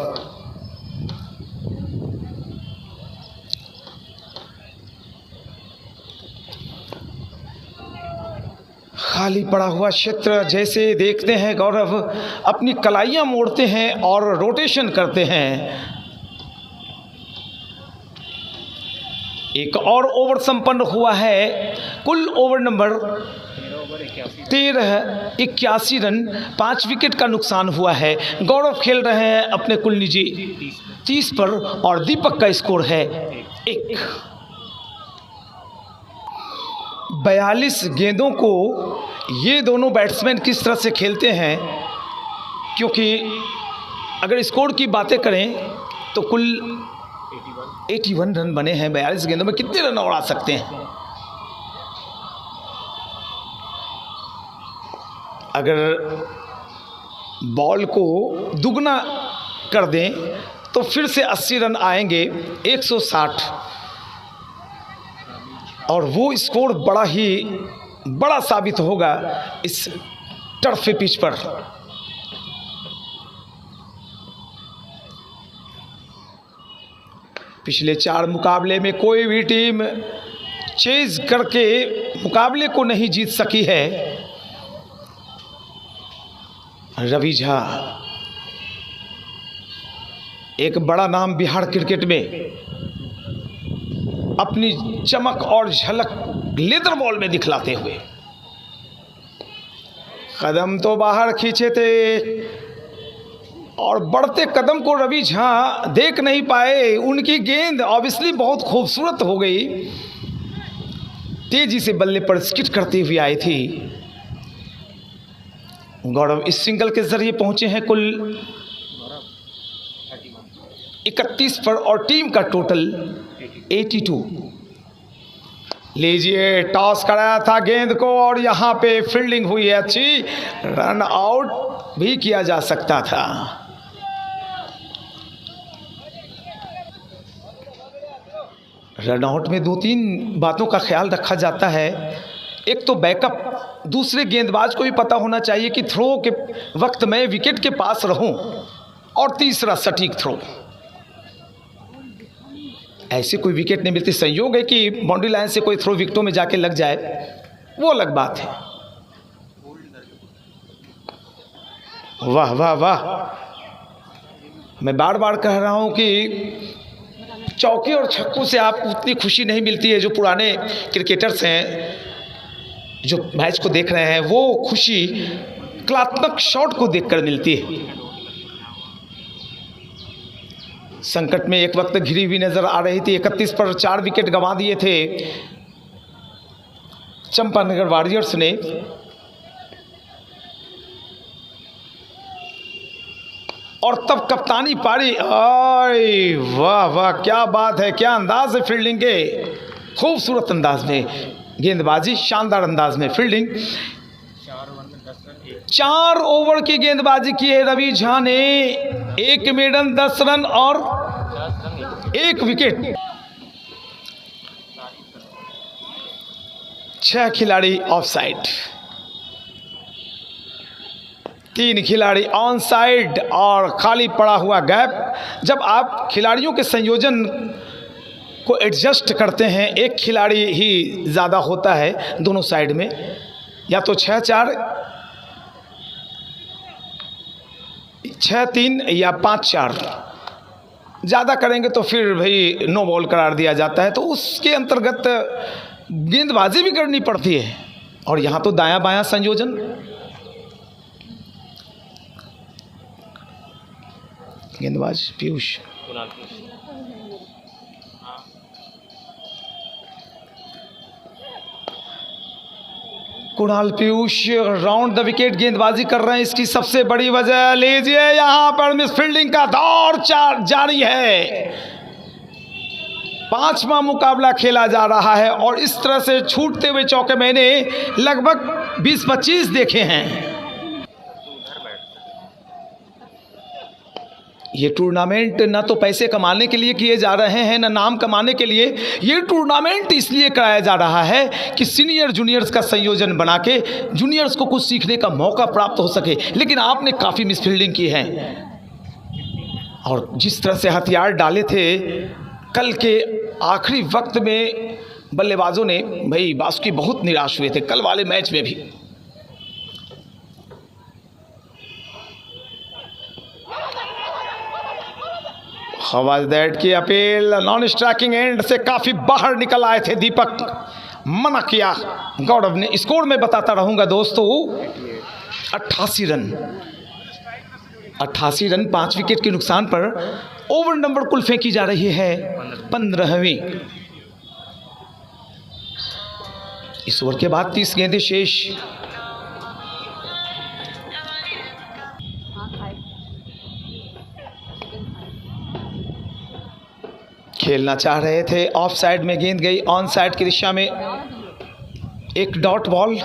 खाली पड़ा हुआ क्षेत्र जैसे देखते हैं गौरव अपनी कलाइयां मोड़ते हैं और रोटेशन करते हैं। एक और ओवर संपन्न हुआ है। कुल ओवर नंबर 13-81 रन, 5 विकेट का नुकसान हुआ है। गौरव खेल रहे हैं अपने कुल निजी 30 पर और दीपक का स्कोर है 1। 42 गेंदों को ये दोनों बैट्समैन किस तरह से खेलते हैं, क्योंकि अगर स्कोर की बातें करें तो कुल 81 रन बने हैं। 42 गेंदों में कितने रन और आ सकते हैं? अगर बॉल को दुगना कर दें तो फिर से 80 रन आएंगे, 160, और वो स्कोर बड़ा साबित होगा इस टर्फ पिच पर। पिछले 4 मुकाबले में कोई भी टीम चेज करके मुकाबले को नहीं जीत सकी है। रवि झा एक बड़ा नाम बिहार क्रिकेट में, अपनी चमक और झलक लेदर बॉल में दिखलाते हुए कदम तो बाहर खींचे थे और बढ़ते कदम को रवि झा देख नहीं पाए। उनकी गेंद ऑब्वियसली बहुत खूबसूरत हो गई, तेजी से बल्ले पर स्किट करती हुई आई थी। गौरव इस सिंगल के जरिए पहुंचे हैं कुल 31 पर और टीम का टोटल 82। लीजिए, टॉस कराया था गेंद को और यहां पे फील्डिंग हुई है अच्छी, रन आउट भी किया जा सकता था। रन आउट में 2-3 बातों का ख्याल रखा जाता है। एक तो बैकअप, दूसरे गेंदबाज को भी पता होना चाहिए कि थ्रो के वक्त मैं विकेट के पास रहूं, और तीसरा सटीक थ्रो। ऐसे कोई विकेट नहीं मिलती। संयोग है कि बाउंड्री लाइन से कोई थ्रो विकेटों में जाके लग जाए, वो अलग बात है। वाह वाह वाह, मैं बार बार कह रहा हूं कि चौके और छक्कों से आपको उतनी खुशी नहीं मिलती है। जो पुराने क्रिकेटर्स हैं जो मैच को देख रहे हैं, वो खुशी कलात्मक शॉट को देखकर मिलती है। संकट में एक वक्त घिरी हुई नजर आ रही थी। 31 पर 4 विकेट गंवा दिए थे चंपानगर वॉरियर्स ने। और तब कप्तानी पारी, आय वाह वाह, क्या बात है, क्या अंदाज है फील्डिंग के, खूबसूरत अंदाज में गेंदबाजी, शानदार अंदाज में फील्डिंग। 4 ओवर की गेंदबाजी की है रवि झा ने, 1 मेडन, 10 रन और 1 विकेट। 6 खिलाड़ी ऑफ साइड, 3 खिलाड़ी ऑन साइड और खाली पड़ा हुआ गैप। जब आप खिलाड़ियों के संयोजन को एडजस्ट करते हैं, एक खिलाड़ी ही ज़्यादा होता है दोनों साइड में, या तो 6-4, 6-3 या 5-4। ज़्यादा करेंगे तो फिर भाई नो बॉल करार दिया जाता है, तो उसके अंतर्गत गेंदबाजी भी करनी पड़ती है। और यहाँ तो दायां बायां संयोजन। गेंदबाज Piyush, Kunal Piyush round the wicket गेंदबाजी कर रहे हैं। इसकी सबसे बड़ी वजह लीजिए, यहां पर मिस फील्डिंग का दौर जारी है। 5वां मुकाबला खेला जा रहा है और इस तरह से छूटते हुए चौके मैंने लगभग 20-25 देखे हैं। ये टूर्नामेंट ना तो पैसे कमाने के लिए किए जा रहे हैं, ना नाम कमाने के लिए। ये टूर्नामेंट इसलिए कराया जा रहा है कि सीनियर जूनियर्स का संयोजन बना के जूनियर्स को कुछ सीखने का मौका प्राप्त हो सके। लेकिन आपने काफ़ी मिसफील्डिंग की है और जिस तरह से हथियार डाले थे कल के आखिरी वक्त में बल्लेबाजों ने, भाई बासुकी बहुत निराश हुए थे कल वाले मैच में भी। खवाजदैट की अपील, नॉन स्ट्राइकिंग एंड से काफ़ी बाहर निकल आए थे दीपक, मना किया गौरव ने। स्कोर में बताता रहूँगा दोस्तों, 88 रन 5 विकेट के नुकसान पर ओवर नंबर कुल फेंकी जा रही है 15वीं। इस ओवर के बाद 30 गेंदें शेष। खेलना चाह रहे थे, ऑफ साइड में गेंद गई, ऑन साइड की दिशा में एक डॉट बॉल।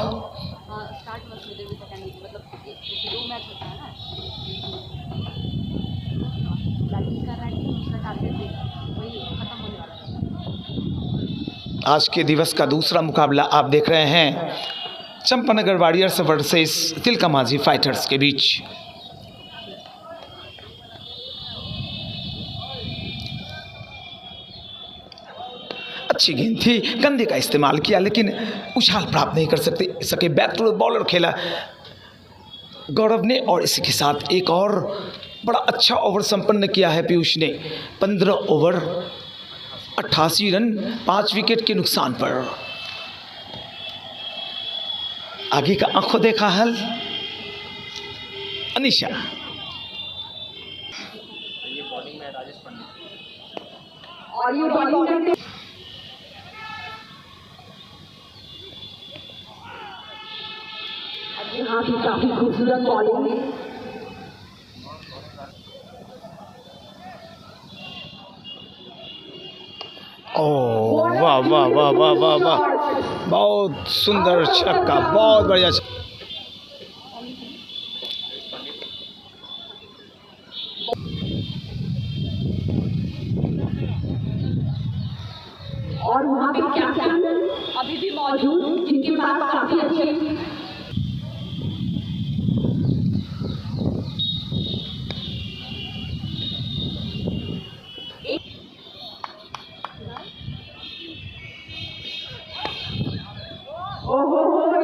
आज के दिवस का दूसरा मुकाबला आप देख रहे हैं चंपानगर वॉरियर्स वर्सेस तिलका माझी फाइटर्स के बीच। अच्छी गेंद थी, कंधे का इस्तेमाल किया लेकिन उछाल प्राप्त नहीं कर सके। बैक टू बॉलर खेला गौरव ने और इसी के साथ एक और बड़ा अच्छा ओवर संपन्न किया है पीयूष ने। 15 ओवर 88 रन 5 विकेट के नुकसान पर। आगे का आंखों देखा हल अनिशा। ये बॉलिंग में राजेश पंडित और ये बॉलिंग यहाँ भी काफी खूबसूरत बॉलिंग है। ओह वाह वाह वाह वाह वाह वाह, बहुत सुंदर छक्का, बहुत बढ़िया। और वहाँ पे कैप्टन अभी भी मौजूद जिनके पास काफी अच्छे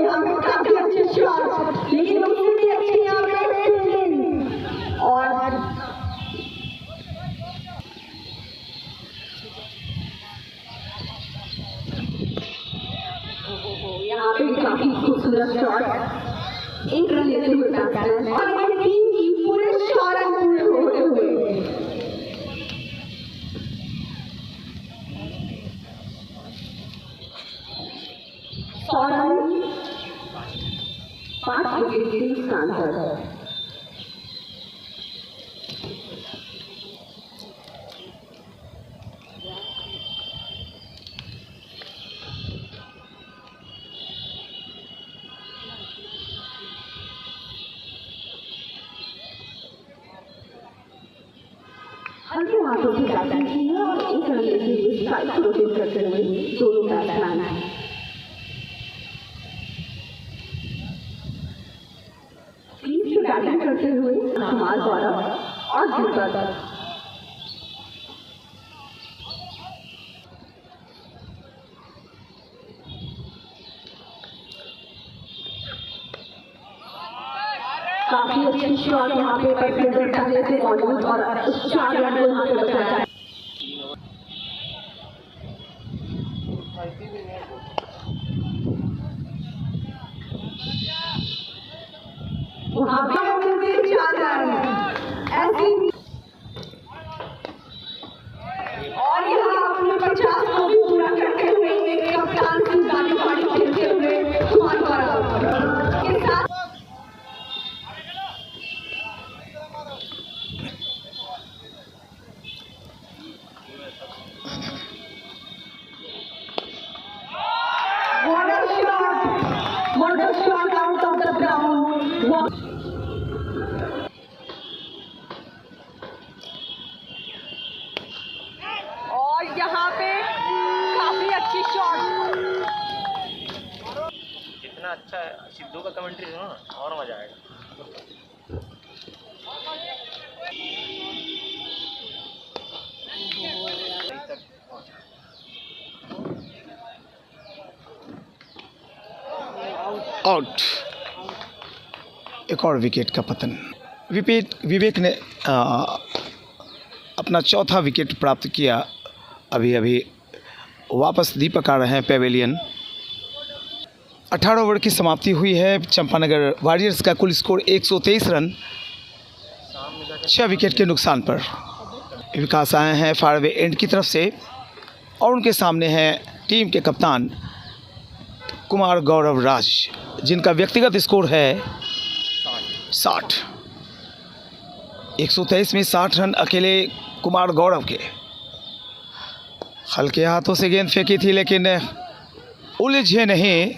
यहाँ पे काफी अच्छे शॉट, लेकिन उससे भी अच्छी यहाँ पे फील्डिंग। और यहाँ पे काफी खूबसूरत शॉट, एक रन लेते हुए कैप्टन और हमारी टीम की पूरे 100 रन पूरे होते हुए। और 5 विकेट के नुकसान पर। हल्के हाथों से बैटिंग की है और एक रन लेते हुए स्ट्राइक रोटेट करते हुए दोनों बैट्समैन हैं। बैटिंग करते हुए कुमार गौरव और दीपक। काफी अच्छी शॉट यहाँ पे पहले से मौजूद और 4 रन को यहाँ पे बचाया। वहाँ पे 4 रन ऐसी और यहाँ अपने 50 को भी पूरा करते हुए एक कप्तान की गाड़ी खेलते हुए कुमार गौरव। अच्छा है, सिद्धू का कमेंट्री सुनो ना और मजा आएगा। आउट। एक और विकेट का पतन। विवेक ने अपना चौथा विकेट प्राप्त किया। अभी अभी वापस दीपक आ रहे हैं पेवेलियन। 18 ओवर की समाप्ति हुई है। चंपानगर वॉरियर्स का कुल स्कोर 123 रन, 6 विकेट के नुकसान पर। विकास आए हैं फारवे एंड की तरफ से और उनके सामने हैं टीम के कप्तान कुमार गौरव राज, जिनका व्यक्तिगत स्कोर है 60। 123 में 60 रन अकेले कुमार गौरव के। हल्के हाथों से गेंद फेंकी थी लेकिन उलझे नहीं,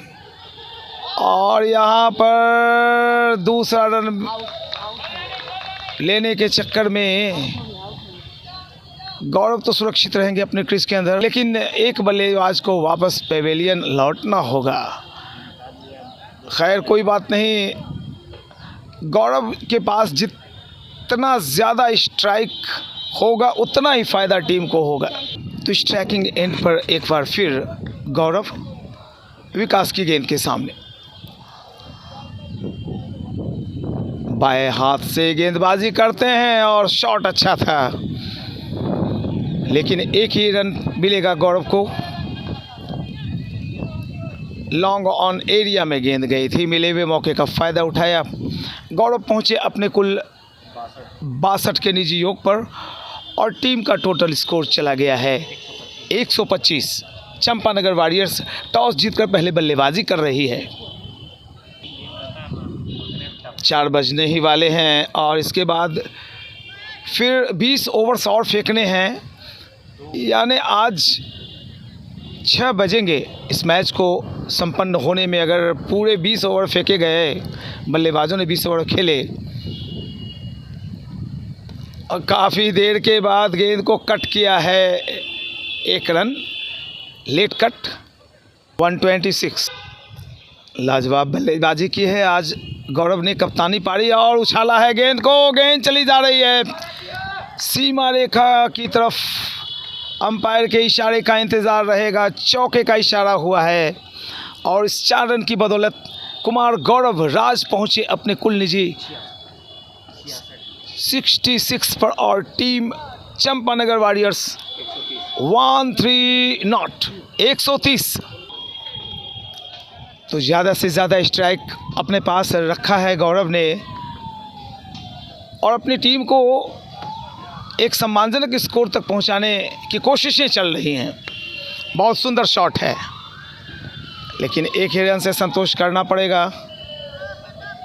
और यहाँ पर दूसरा रन लेने के चक्कर में गौरव तो सुरक्षित रहेंगे अपने क्रीज के अंदर, लेकिन एक बल्लेबाज को वापस पेवेलियन लौटना होगा। खैर कोई बात नहीं, गौरव के पास जितना ज़्यादा स्ट्राइक होगा उतना ही फ़ायदा टीम को होगा। तो स्ट्राइकिंग एंड पर एक बार फिर गौरव विकास की गेंद के सामने। बाएं हाथ से गेंदबाजी करते हैं और शॉट अच्छा था, लेकिन एक ही रन मिलेगा गौरव को। लॉन्ग ऑन एरिया में गेंद गई थी, मिले हुए मौके का फ़ायदा उठाया। गौरव पहुंचे अपने कुल 62 के निजी योग पर और टीम का टोटल स्कोर चला गया है 125। चंपानगर वॉरियर्स टॉस जीतकर पहले बल्लेबाजी कर रही है। 4 बजने ही वाले हैं और इसके बाद फिर 20 ओवर्स और फेंकने हैं, यानी आज 6 बजेंगे इस मैच को संपन्न होने में। अगर पूरे 20 ओवर फेंके गए, बल्लेबाजों ने 20 ओवर खेले और काफ़ी देर के बाद गेंद को कट किया है, 1 रन लेट कट। 126। लाजवाब बल्लेबाजी की है आज गौरव ने। कप्तानी पारी और उछाला है गेंद को, गेंद चली जा रही है सीमा रेखा की तरफ। अंपायर के इशारे का इंतज़ार रहेगा। चौके का इशारा हुआ है और इस 4 रन की बदौलत कुमार गौरव राज पहुंचे अपने कुल निजी 66 पर और टीम चंपानगर वॉरियर्स 130। तो ज़्यादा से ज़्यादा स्ट्राइक अपने पास रखा है गौरव ने और अपनी टीम को एक सम्मानजनक स्कोर तक पहुंचाने की कोशिशें चल रही हैं। बहुत सुंदर शॉट है, लेकिन एक ही रन से संतोष करना पड़ेगा।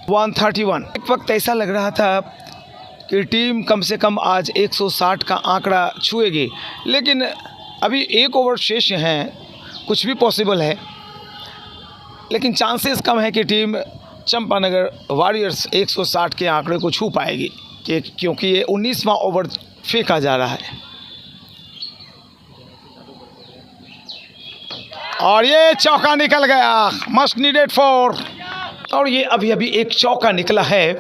131। एक वक्त ऐसा लग रहा था कि टीम कम से कम आज 160 का आंकड़ा छुएगी, लेकिन अभी 1 ओवर शेष हैं, कुछ भी पॉसिबल है, लेकिन चांसेस कम है कि टीम चंपानगर वॉरियर्स 160 के आंकड़े को छू पाएगी, क्योंकि ये 19वां ओवर फेंका जा रहा है। और ये चौका निकल गया, मस्ट नीडेड 4। और ये अभी अभी एक चौका निकला है।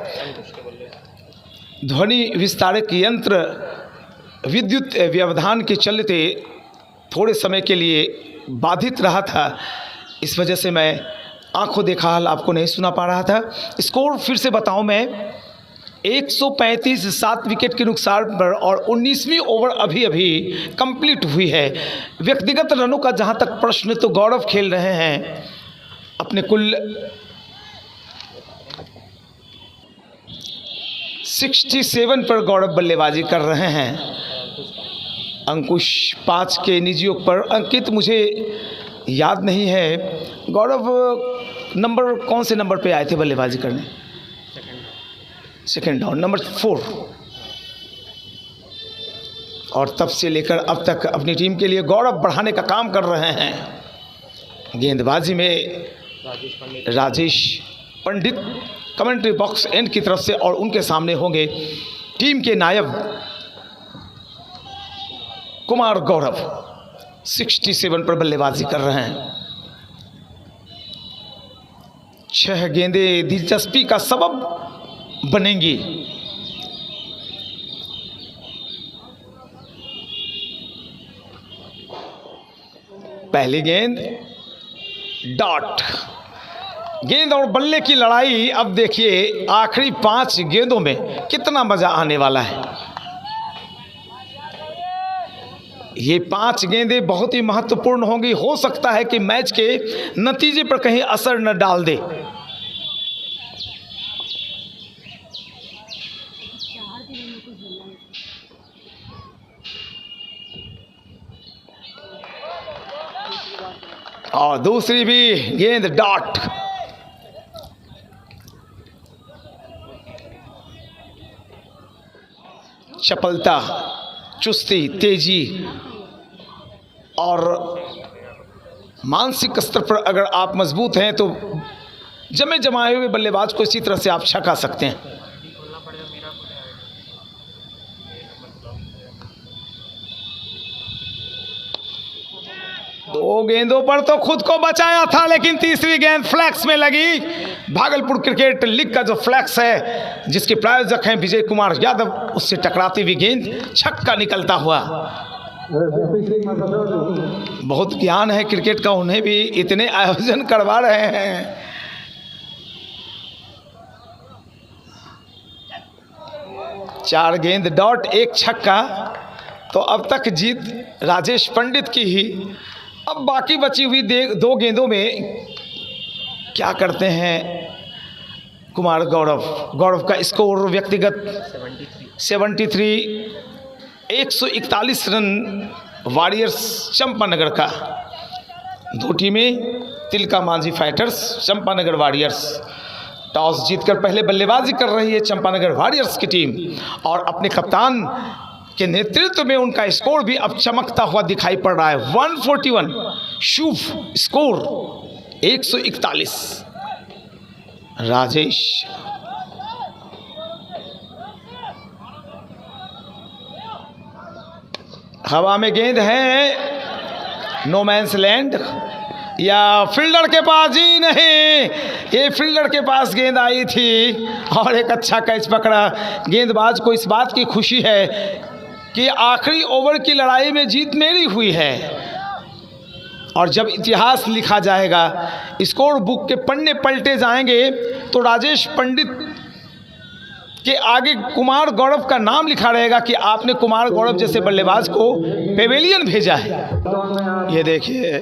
ध्वनि विस्तारक यंत्र विद्युत व्यवधान के चलते थोड़े समय के लिए बाधित रहा था, इस वजह से मैं आंखों देखा हाल आपको नहीं सुना पा रहा था। स्कोर फिर से बताऊं मैं, 135 7 विकेट के नुकसान पर और 19वीं ओवर अभी अभी कंप्लीट हुई है। व्यक्तिगत रनों का जहां तक प्रश्न, तो गौरव खेल रहे हैं अपने कुल 67 पर गौरव बल्लेबाजी कर रहे हैं। अंकुश 5 के निजी योग पर, अंकित मुझे याद नहीं है गौरव नंबर कौन से नंबर पे आए थे बल्लेबाजी करने? Second down, number 4। और तब से लेकर अब तक अपनी टीम के लिए गौरव बढ़ाने का काम कर रहे हैं। गेंदबाजी में राजेश पंडित कमेंट्री बॉक्स एंड की तरफ से, और उनके सामने होंगे टीम के नायब कुमार गौरव 67 पर बल्लेबाजी कर रहे हैं। 6 गेंदें दिलचस्पी का सबब बनेंगी। पहली गेंद डॉट। गेंद और बल्ले की लड़ाई। अब देखिए आखिरी 5 गेंदों में कितना मजा आने वाला है। ये 5 गेंदें बहुत ही महत्वपूर्ण होंगी। हो सकता है कि मैच के नतीजे पर कहीं असर न डाल दे। और दूसरी भी गेंद डॉट। चपलता, चुस्ती, तेजी और मानसिक स्तर पर अगर आप मजबूत हैं तो जमे जमाए हुए बल्लेबाज को इसी तरह से आप छका सकते हैं। 2 गेंदों पर तो खुद को बचाया था, लेकिन तीसरी गेंद फ्लैक्स में लगी। भागलपुर क्रिकेट लीग का जो फ्लैक्स है, जिसके प्रायोजक हैं विजय कुमार यादव, उससे टकराती हुई गेंद छक्का निकलता हुआ। बहुत ज्ञान है क्रिकेट का, उन्हें भी इतने आयोजन करवा रहे हैं। चार गेंद डॉट, 1 छक्का। तो अब तक जीत राजेश पंडित की ही। अब बाकी बची हुई 2 गेंदों में क्या करते हैं कुमार गौरव का स्कोर व्यक्तिगत 73, 141 रन वॉरियर्स चंपानगर का। 2 टीमें, Tilka Manjhi fighters, Champanagar warriors. Toss जीतकर पहले बल्लेबाजी कर रही है चंपानगर वॉरियर्स की टीम, और अपने कप्तान के नेतृत्व में उनका स्कोर भी अब चमकता हुआ दिखाई पड़ रहा है। 141 शुभ स्कोर, 141। राजेश हवा में गेंद है, नो मैंस लैंड, या फील्डर के पास? जी नहीं, ये फील्डर के पास गेंद आई थी और एक अच्छा कैच पकड़ा। गेंदबाज को इस बात की खुशी है कि आखिरी ओवर की लड़ाई में जीत मेरी हुई है, और जब इतिहास लिखा जाएगा, स्कोर बुक के पन्ने पलटे जाएंगे, तो राजेश पंडित के आगे कुमार गौरव का नाम लिखा रहेगा कि आपने कुमार गौरव जैसे बल्लेबाज को पेवेलियन भेजा है। ये देखिए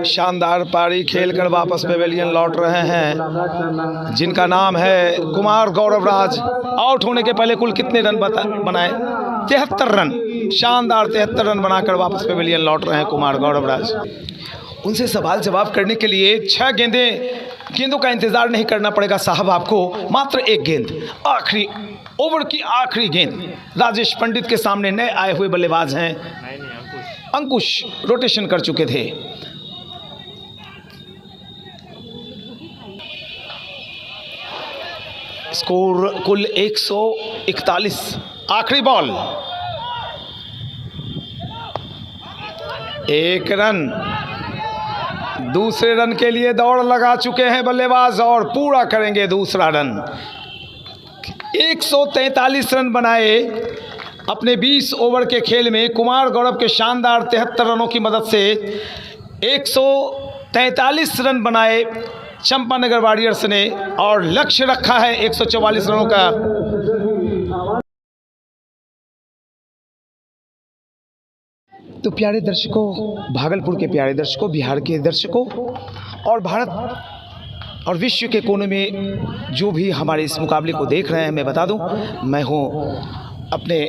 शानदार पारी खेलकर वापस पेवेलियन लौट रहे हैं, जिनका नाम है कुमार गौरव राज। आउट होने के पहले कुल कितने रन बनाए? 73 रन। शानदार 73 रन बनाकर वापस पेवेलियन लौट रहे हैं कुमार गौरव राज। उनसे सवाल जवाब करने के लिए 6 गेंदों का इंतजार नहीं करना पड़ेगा साहब आपको। मात्र 1 गेंद, आखिरी ओवर की आखिरी गेंद। राजेश पंडित के सामने नए आए हुए बल्लेबाज हैं अंकुश, रोटेशन कर चुके थे। स्कोर कुल 141। आखिरी बॉल, 1 रन। दूसरे रन के लिए दौड़ लगा चुके हैं बल्लेबाज और पूरा करेंगे दूसरा रन। 143 रन बनाए अपने 20 ओवर के खेल में कुमार गौरव के शानदार 73 रनों की मदद से। 143 रन बनाए चंपानगर वॉरियर्स ने, और लक्ष्य रखा है 144 रनों का। तो प्यारे दर्शकों, भागलपुर के प्यारे दर्शकों, बिहार के दर्शकों और भारत और विश्व के कोने में जो भी हमारे इस मुकाबले को देख रहे हैं, मैं बता दूं, मैं हूं अपने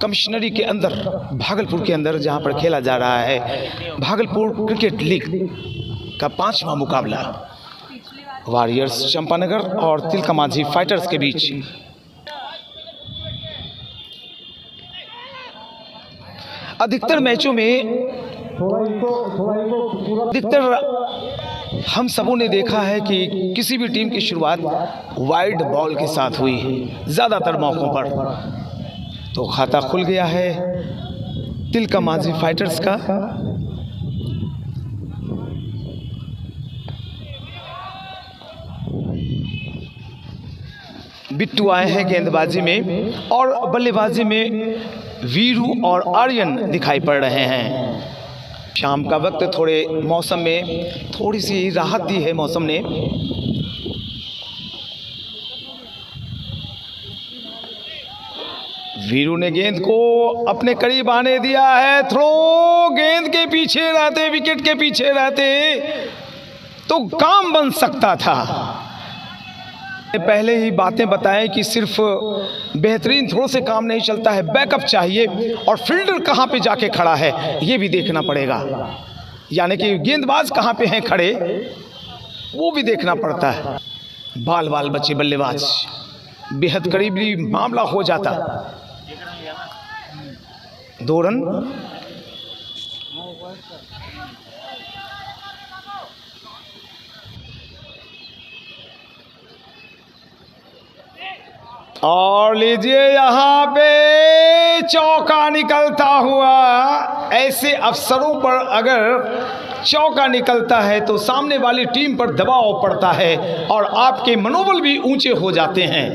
कमिश्नरी के अंदर, भागलपुर के अंदर, जहां पर खेला जा रहा है भागलपुर क्रिकेट लीग का 5वां मुकाबला वॉरियर्स चंपानगर और तिलका मांझी फाइटर्स के बीच। अधिकतर मैचों में हम सबों ने देखा है कि किसी भी टीम की शुरुआत वाइड बॉल के साथ हुई है ज़्यादातर मौक़ों पर। तो खाता खुल गया है तिलका मांझी फाइटर्स का। बिट्टू आए हैं गेंदबाजी में और बल्लेबाजी में वीरू और आर्यन दिखाई पड़ रहे हैं। शाम का वक्त थोड़े मौसम में थोड़ी सी राहत दी है मौसम ने। वीरू ने गेंद को अपने करीब आने दिया है। थ्रो, गेंद के पीछे रहते, विकेट के पीछे रहते तो काम बन सकता था। पहले ही बातें बताएं कि सिर्फ बेहतरीन थ्रो से काम नहीं चलता है, बैकअप चाहिए और फील्डर कहां पे जाके खड़ा है ये भी देखना पड़ेगा, यानी कि गेंदबाज कहां पे हैं खड़े वो भी देखना पड़ता है। बाल बाल बचे बल्लेबाज, बेहद करीबी मामला हो जाता। 2 रन। और लीजिए यहाँ पे चौका निकलता हुआ। ऐसे अवसरों पर अगर चौका निकलता है तो सामने वाली टीम पर दबाव पड़ता है और आपके मनोबल भी ऊंचे हो जाते हैं।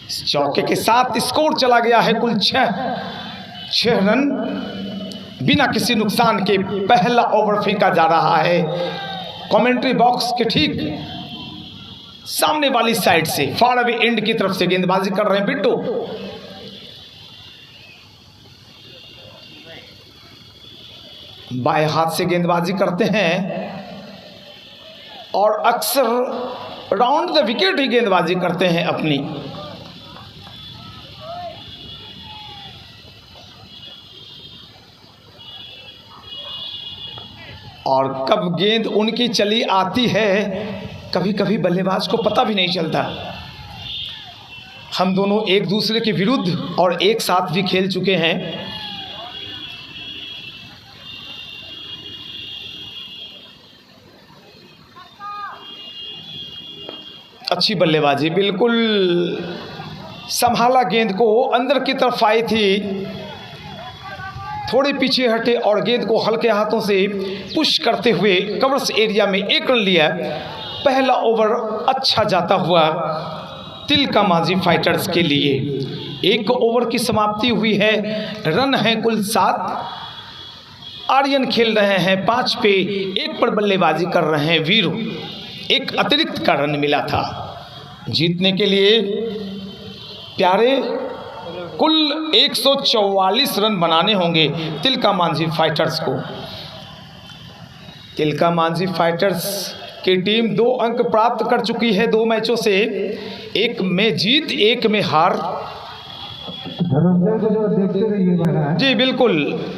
इस चौके के साथ स्कोर चला गया है कुल 6 रन बिना किसी नुकसान के। पहला ओवर फेंका जा रहा है कमेंट्री बॉक्स के ठीक सामने वाली साइड से, फार अवे एंड की तरफ से गेंदबाजी कर रहे हैं बिट्टू। बाएं हाथ से गेंदबाजी करते हैं और अक्सर राउंड द विकेट ही गेंदबाजी करते हैं अपनी। और कब गेंद उनकी चली आती है कभी कभी बल्लेबाज को पता भी नहीं चलता। हम दोनों एक दूसरे के विरुद्ध और एक साथ भी खेल चुके हैं। अच्छी बल्लेबाजी, बिल्कुल संभाला, गेंद को अंदर की तरफ आई थी, थोड़े पीछे हटे और गेंद को हल्के हाथों से पुश करते हुए कवर्स एरिया में 1 रन लिया। पहला ओवर अच्छा जाता हुआ तिलका मांझी फाइटर्स के लिए। 1 ओवर की समाप्ति हुई है, रन है कुल 7। आर्यन खेल रहे हैं 5 पे 1 पर बल्लेबाजी कर रहे हैं वीरू। 1 अतिरिक्त का रन मिला था जीतने के लिए। प्यारे कुल 144 रन बनाने होंगे तिलका मांझी फाइटर्स को। तिलका मांझी फाइटर्स की टीम 2 अंक प्राप्त कर चुकी है 2 मैचों से, 1 में जीत 1 में हार। जी बिल्कुल,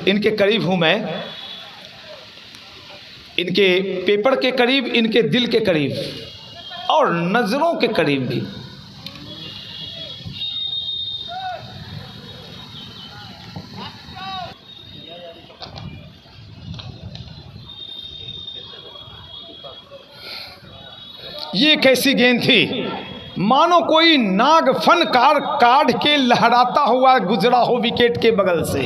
इनके करीब हूँ मैं, इनके पेपर के करीब, इनके दिल के करीब और नज़रों के करीब भी। ये कैसी गेंद थी, मानो कोई नाग फनकार काढ़ के लहराता हुआ गुजरा हो विकेट के बगल से।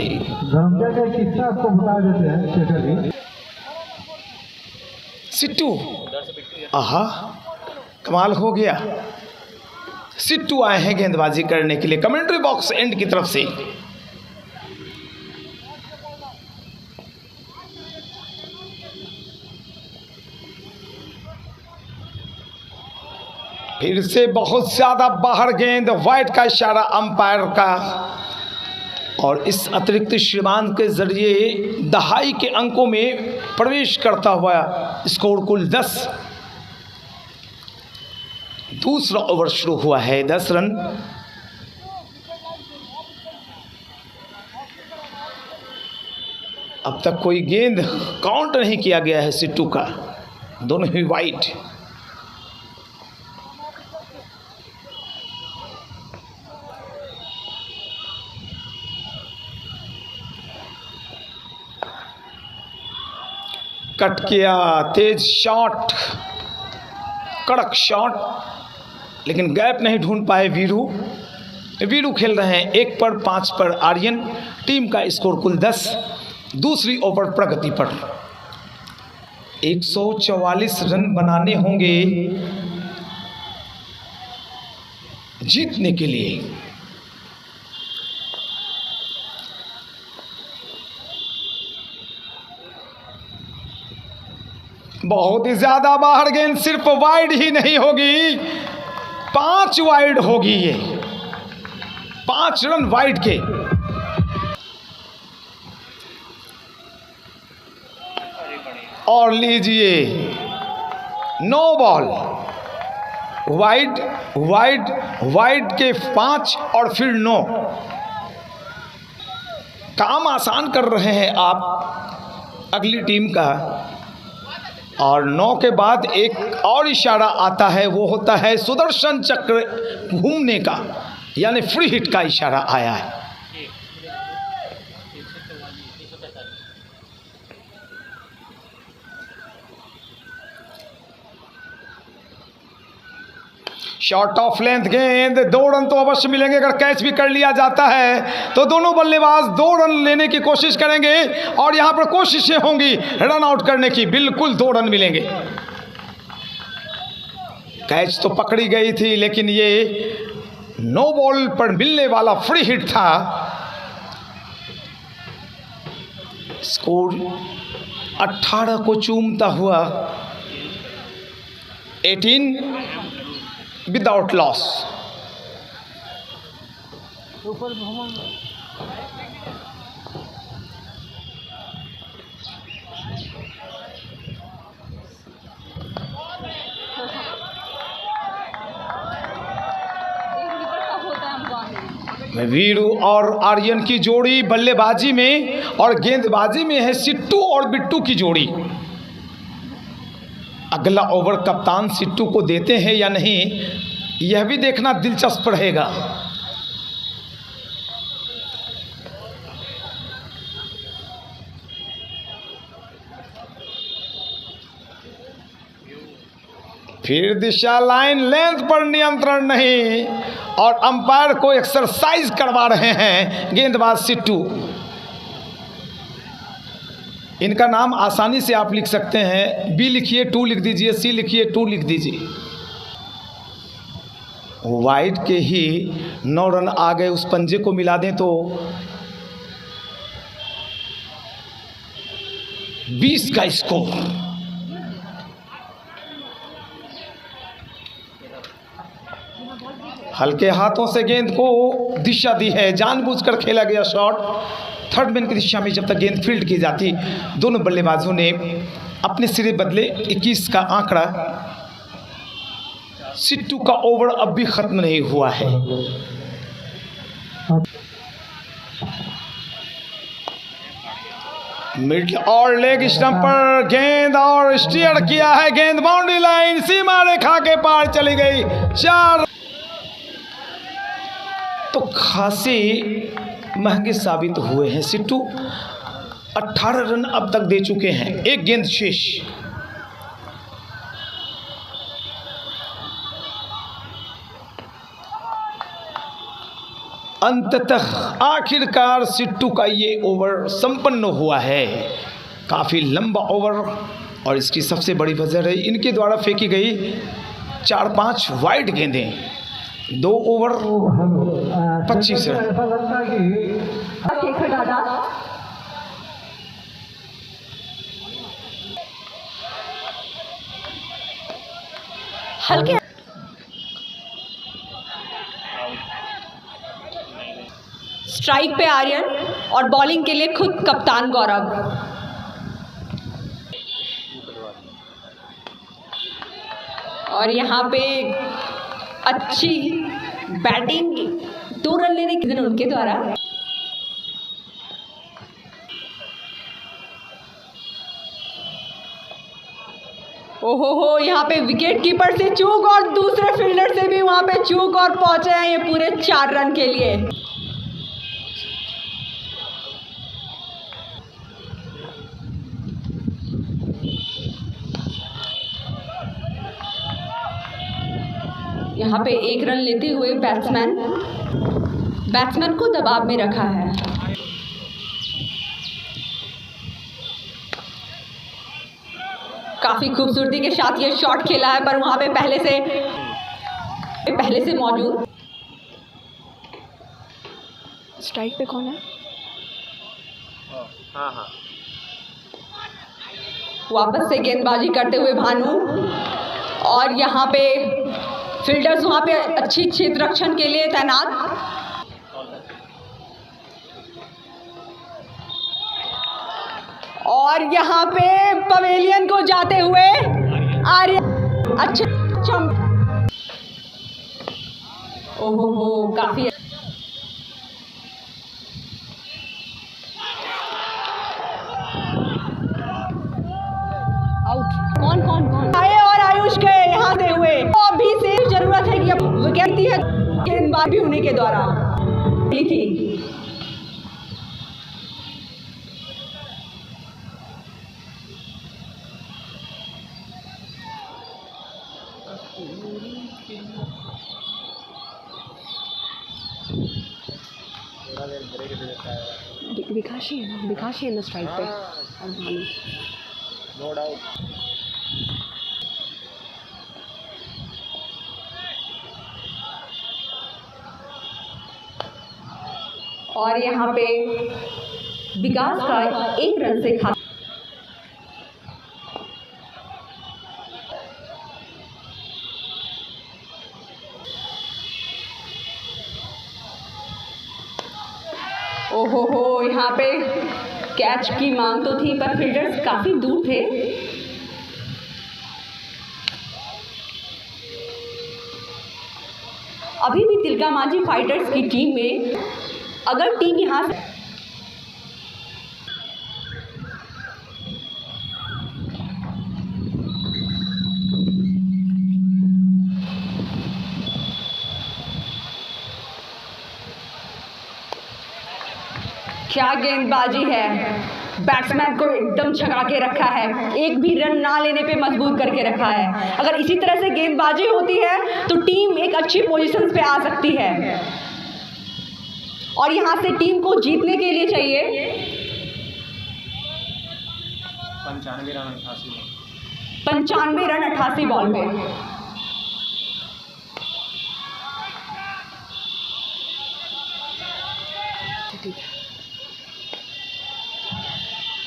सिट्टू, आहा कमाल हो गया। सिट्टू आए हैं गेंदबाजी करने के लिए कमेंट्री बॉक्स एंड की तरफ से। फिर से बहुत ज्यादा बाहर गेंद, वाइड का इशारा अंपायर का, और इस अतिरिक्त श्रीमान के जरिए दहाई के अंकों में प्रवेश करता हुआ स्कोर कुल 10। दूसरा ओवर शुरू हुआ है, 10 रन। अब तक कोई गेंद काउंट नहीं किया गया है सिट्टू का, दोनों ही वाइड। कट किया, तेज शॉट, कड़क शॉट, लेकिन गैप नहीं ढूंढ पाए वीरू। वीरू खेल रहे हैं 1 पर 5 पर आर्यन। टीम का स्कोर कुल 10। दूसरी ओवर प्रगति पर 144 रन बनाने होंगे जीतने के लिए। बहुत ही ज्यादा बाहर गेंद, सिर्फ वाइड ही नहीं होगी, 5 वाइड होगी ये, 5 रन वाइड के। और लीजिए no ball, wide wide wide के 5 और फिर 9। काम आसान कर रहे हैं आप अगली टीम का। और 9 के बाद एक और इशारा आता है, वो होता है सुदर्शन चक्र घूमने का, यानी फ्री हिट का इशारा आया है। शॉर्ट ऑफ लेंथ गेंद, 2 रन तो अवश्य मिलेंगे। अगर कैच भी कर लिया जाता है तो दोनों बल्लेबाज 2 रन लेने की कोशिश करेंगे और यहां पर कोशिशें होंगी रन आउट करने की। बिल्कुल 2 रन मिलेंगे। कैच तो पकड़ी गई थी, लेकिन ये नो बॉल पर मिलने वाला फ्री हिट था। स्कोर 18 को चूमता हुआ 18 विदाउट लॉस। वीरू और आर्यन की जोड़ी बल्लेबाजी में और गेंदबाजी में है सिट्टू और बिट्टू की जोड़ी। अगला ओवर कप्तान सिट्टू को देते हैं या नहीं, यह भी देखना दिलचस्प रहेगा। फिर दिशा, लाइन, लेंथ पर नियंत्रण नहीं और अंपायर को एक्सरसाइज करवा रहे हैं गेंदबाज सिट्टू। इनका नाम आसानी से आप लिख सकते हैं। बी लिखिए 2 लिख दीजिए, सी लिखिए 2 लिख दीजिए। वाइड के ही 9 रन आ गए, उस पंजे को मिला दें तो 20 का स्कोर। हल्के हाथों से गेंद को दिशा दी है, जानबूझकर खेला गया शॉट। थर्ड मैन की दिशा में जब तक गेंद फील्ड की जाती, दोनों बल्लेबाजों ने अपने सिरे बदले। 21 का आंकड़ा। सिट्टू का ओवर अब भी खत्म नहीं हुआ है। मिड और लेग स्टंप पर गेंद और स्टीयर किया है। गेंद बाउंड्री लाइन, सीमा रेखा के पार चली गई। 4 तो खासे महंगे साबित हुए हैं सिट्टू। 18 रन अब तक दे चुके हैं, 1 गेंद शेष। अंततः आखिरकार सिट्टू का ये ओवर संपन्न हुआ है। काफ़ी लंबा ओवर, और इसकी सबसे बड़ी वजह है इनके द्वारा फेंकी गई 4-5 वाइड गेंदें। 2 ओवर 25 रन। हल्के स्ट्राइक पे आर्यन और बॉलिंग के लिए खुद कप्तान गौरव। और यहाँ पे अच्छी बैटिंग, 2 रन लेने के दिन उनके द्वारा। ओहो हो, यहाँ पे विकेट कीपर से चूक और दूसरे फील्डर से भी वहाँ पे चूक और पहुँचे हैं ये पूरे 4 रन के लिए। यहाँ पे 1 रन लेते हुए बैट्समैन को दबाव में रखा है। काफी खूबसूरती के साथ ये शॉट खेला है, पर वहां पे पहले से मौजूद स्ट्राइक पे कौन है? हाँ हाँ वापस से गेंदबाजी करते हुए भानु, और यहाँ पे फील्डर्स वहाँ पे अच्छी क्षेत्र रक्षण के लिए तैनात। और यहाँ पे पवेलियन को जाते हुए आर्य अच्छे ओहो काफी आउट। कौन आए और आयुष के यहाँ दे हुए अभी से जरूरत है कि अब विकेट है गेंदबाज भी उन्हीं के द्वारा थी। विकाशी है ना स्ट्राइक पे और भानु। No doubt. और यहाँ पे विकास का 1 रन से खा ओहो यहाँ पे कैच की मांग तो थी पर फील्डर्स काफी दूर थे। अभी भी तिलका मांझी फाइटर्स की टीम में अगर टीम यहाँ से क्या गेंदबाजी है, बैट्समैन को एकदम छका के रखा है, एक भी रन ना लेने पे मजबूर करके रखा है। अगर इसी तरह से गेंदबाजी होती है तो टीम एक अच्छी पोजीशन पे आ सकती है और यहाँ से टीम को जीतने के लिए चाहिए 95 रन 88 बॉल पे।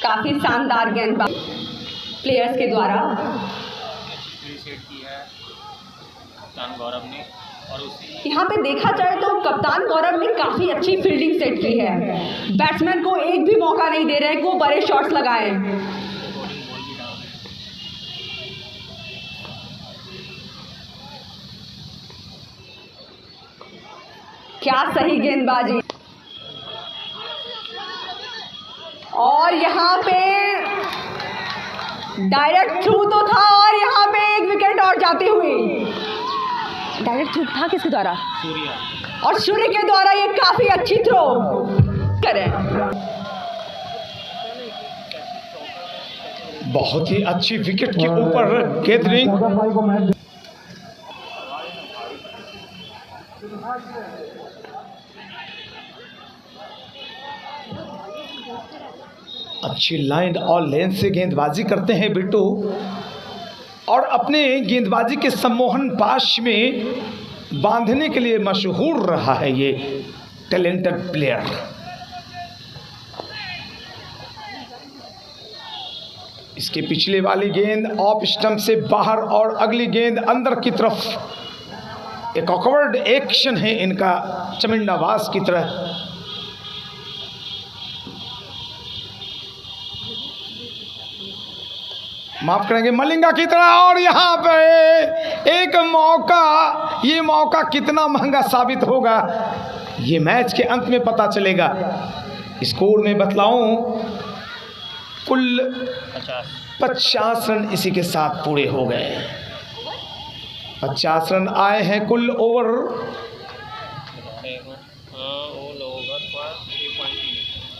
काफी शानदार गेंदबाज प्लेयर्स के द्वारा सेट की है कप्तान गौरव ने, और उसी यहाँ पे देखा जाए तो कप्तान गौरव ने काफी अच्छी फील्डिंग सेट की है। बैट्समैन को एक भी मौका नहीं दे रहे हैं कि वो बड़े शॉट्स लगाएं। क्या सही गेंदबाजी, और यहाँ पे डायरेक्ट थ्रू तो था और यहाँ पे एक विकेट और जाती हुई। डायरेक्ट थ्रू था किसके द्वारा? सूर्या, और सूर्य के द्वारा ये काफी अच्छी थ्रो करें। बहुत ही अच्छी विकेट के ऊपर गेंदरिंग। अच्छी लाइन और लेंथ से गेंदबाजी करते हैं बिट्टू, और अपने गेंदबाजी के सम्मोहन पाश में बांधने के लिए मशहूर रहा है ये टैलेंटेड प्लेयर। इसके पिछले वाली गेंद ऑफ स्टंप से बाहर और अगली गेंद अंदर की तरफ। एक ऑकवर्ड एक्शन है इनका चमिंडावास की तरह। माफ करेंगे मलिंगा की तरह। और यहाँ पे एक मौका, ये मौका कितना महंगा साबित होगा ये मैच के अंत में पता चलेगा। स्कोर में बतलाऊं, कुल 50 रन इसी के साथ पूरे हो गए। 50 रन आए हैं कुल ओवर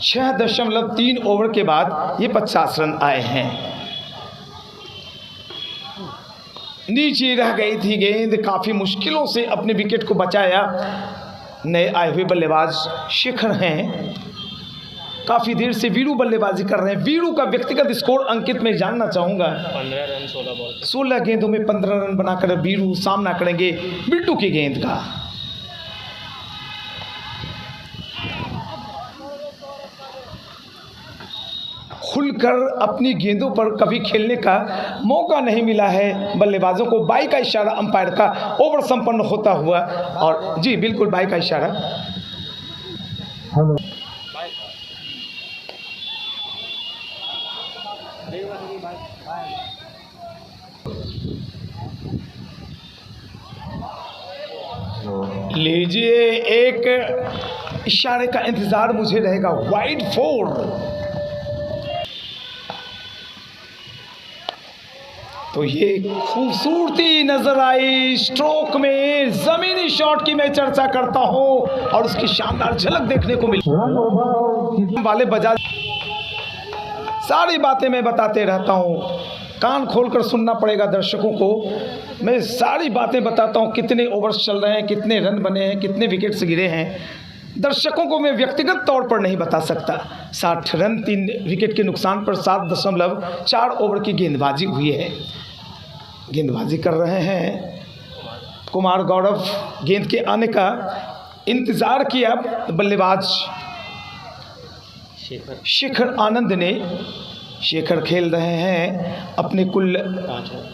6.3 ओवर के बाद ये 50 रन आए हैं। नीचे रह गई थी गेंद, काफ़ी मुश्किलों से अपने विकेट को बचाया। नए आए हुए बल्लेबाज शिखर हैं, काफ़ी देर से वीरू बल्लेबाजी कर रहे हैं। वीरू का व्यक्तिगत स्कोर अंकित में जानना चाहूँगा। 15 रन 16 बॉल, 16 गेंदों में 15 रन बनाकर वीरू सामना करेंगे बिट्टू की गेंद का। खुलकर अपनी गेंदों पर कभी खेलने का मौका नहीं मिला है। बल्लेबाजों को बाई का इशारा अंपायर का ओवर संपन्न होता हुआ, और जी बिल्कुल बाई का इशारा। लीजिए, एक इशारे का इंतजार मुझे रहेगा। वाइड 4। तो ये खूबसूरती नजर आई स्ट्रोक में, जमीनी शॉट की मैं चर्चा करता हूं और उसकी शानदार झलक देखने को मिली। वाले बजाज सारी बातें मैं बताते रहता हूं, कान खोलकर सुनना पड़ेगा दर्शकों को। मैं सारी बातें बताता हूं, कितने ओवर्स चल रहे हैं, कितने रन बने हैं, कितने विकेट्स गिरे हैं। दर्शकों को मैं व्यक्तिगत तौर पर नहीं बता सकता। 60 रन 3 विकेट के नुकसान पर 7.4 ओवर की गेंदबाजी हुई है। गेंदबाजी कर रहे हैं कुमार गौरव। गेंद के आने का इंतज़ार किया बल्लेबाज शेखर आनंद ने। शेखर खेल रहे हैं अपने कुल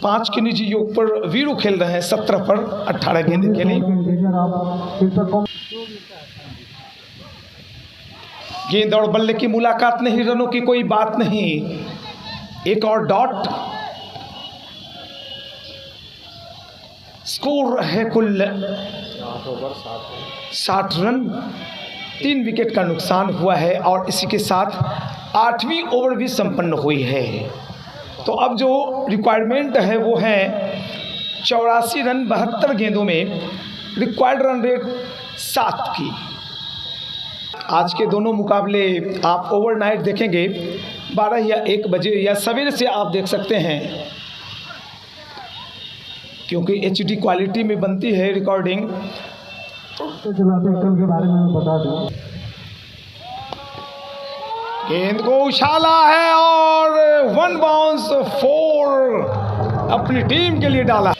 5 के निजी योग पर। वीरू खेल रहे हैं 17 पर 18 गेंद खेली। गेंद और बल्ले की मुलाकात नहीं, रनों की कोई बात नहीं। एक और डॉट। स्कोर है कुल 60 रन, 3 विकेट का नुकसान हुआ है और इसी के साथ 8वीं ओवर भी संपन्न हुई है। तो अब जो रिक्वायरमेंट है वो है 84 रन 72 गेंदों में, रिक्वायर्ड रन रेट 7 की। आज के दोनों मुकाबले आप ओवरनाइट देखेंगे 12 या 1 बजे या सवेरे से आप देख सकते हैं, क्योंकि HD क्वालिटी में बनती है रिकॉर्डिंग। के बारे में बता दूं, गेंद को उछाला है और 1 बाउंस 4 अपनी टीम के लिए डाला।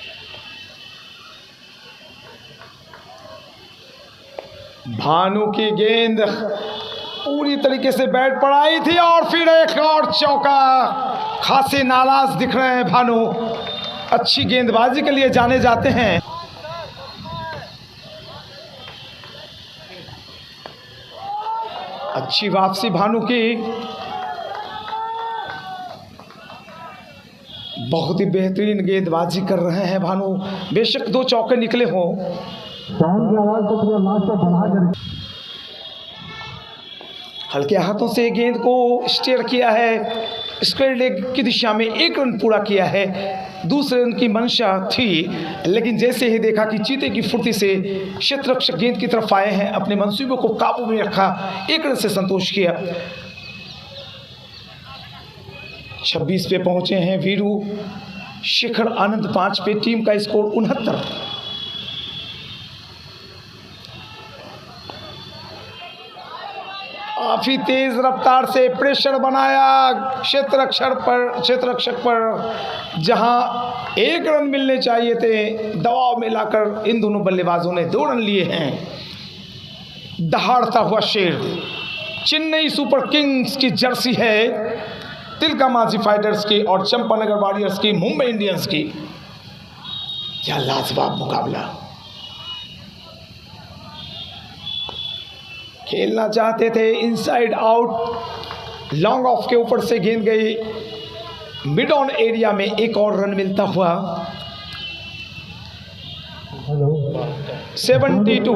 भानु की गेंद पूरी तरीके से बैट पर आई थी और फिर एक और चौका। खासे नाराज दिख रहे हैं भानु, अच्छी गेंदबाजी के लिए जाने जाते हैं। अच्छी वापसी भानु की, बहुत ही बेहतरीन गेंदबाजी कर रहे हैं भानु। बेशक 2 चौके निकले हों। साउंड की आवाज को थोड़ा लास्ट तक बढ़ा कर हल्के हाथों से गेंद को स्टेयर किया है, स्क्वायर लेग की दिशा में 1 रन पूरा किया है। दूसरे रन की मंशा थी, लेकिन जैसे ही देखा कि चीते की फुर्ती से क्षेत्ररक्षक गेंद की तरफ आए हैं, अपने मंसूबों को काबू में रखा, 1 रन से संतोष किया। 26 पे पहुंचे हैं वीरू। शेखर आनंद 5 पे। टीम का स्कोर 69। काफी तेज रफ्तार से प्रेशर बनाया क्षेत्ररक्षक पर, जहां 1 रन मिलने चाहिए थे, दबाव में लाकर इन दोनों बल्लेबाजों ने 2 रन लिए हैं। दहाड़ता हुआ शेर चेन्नई सुपर किंग्स की जर्सी है, तिलका मांझी फाइटर्स की और चंपानगर वॉरियर्स की, मुंबई इंडियंस की। क्या लाजवाब मुकाबला। खेलना चाहते थे इनसाइड आउट, लॉन्ग ऑफ के ऊपर से गेंद गई मिड ऑन एरिया में, 1 और रन मिलता हुआ। 72।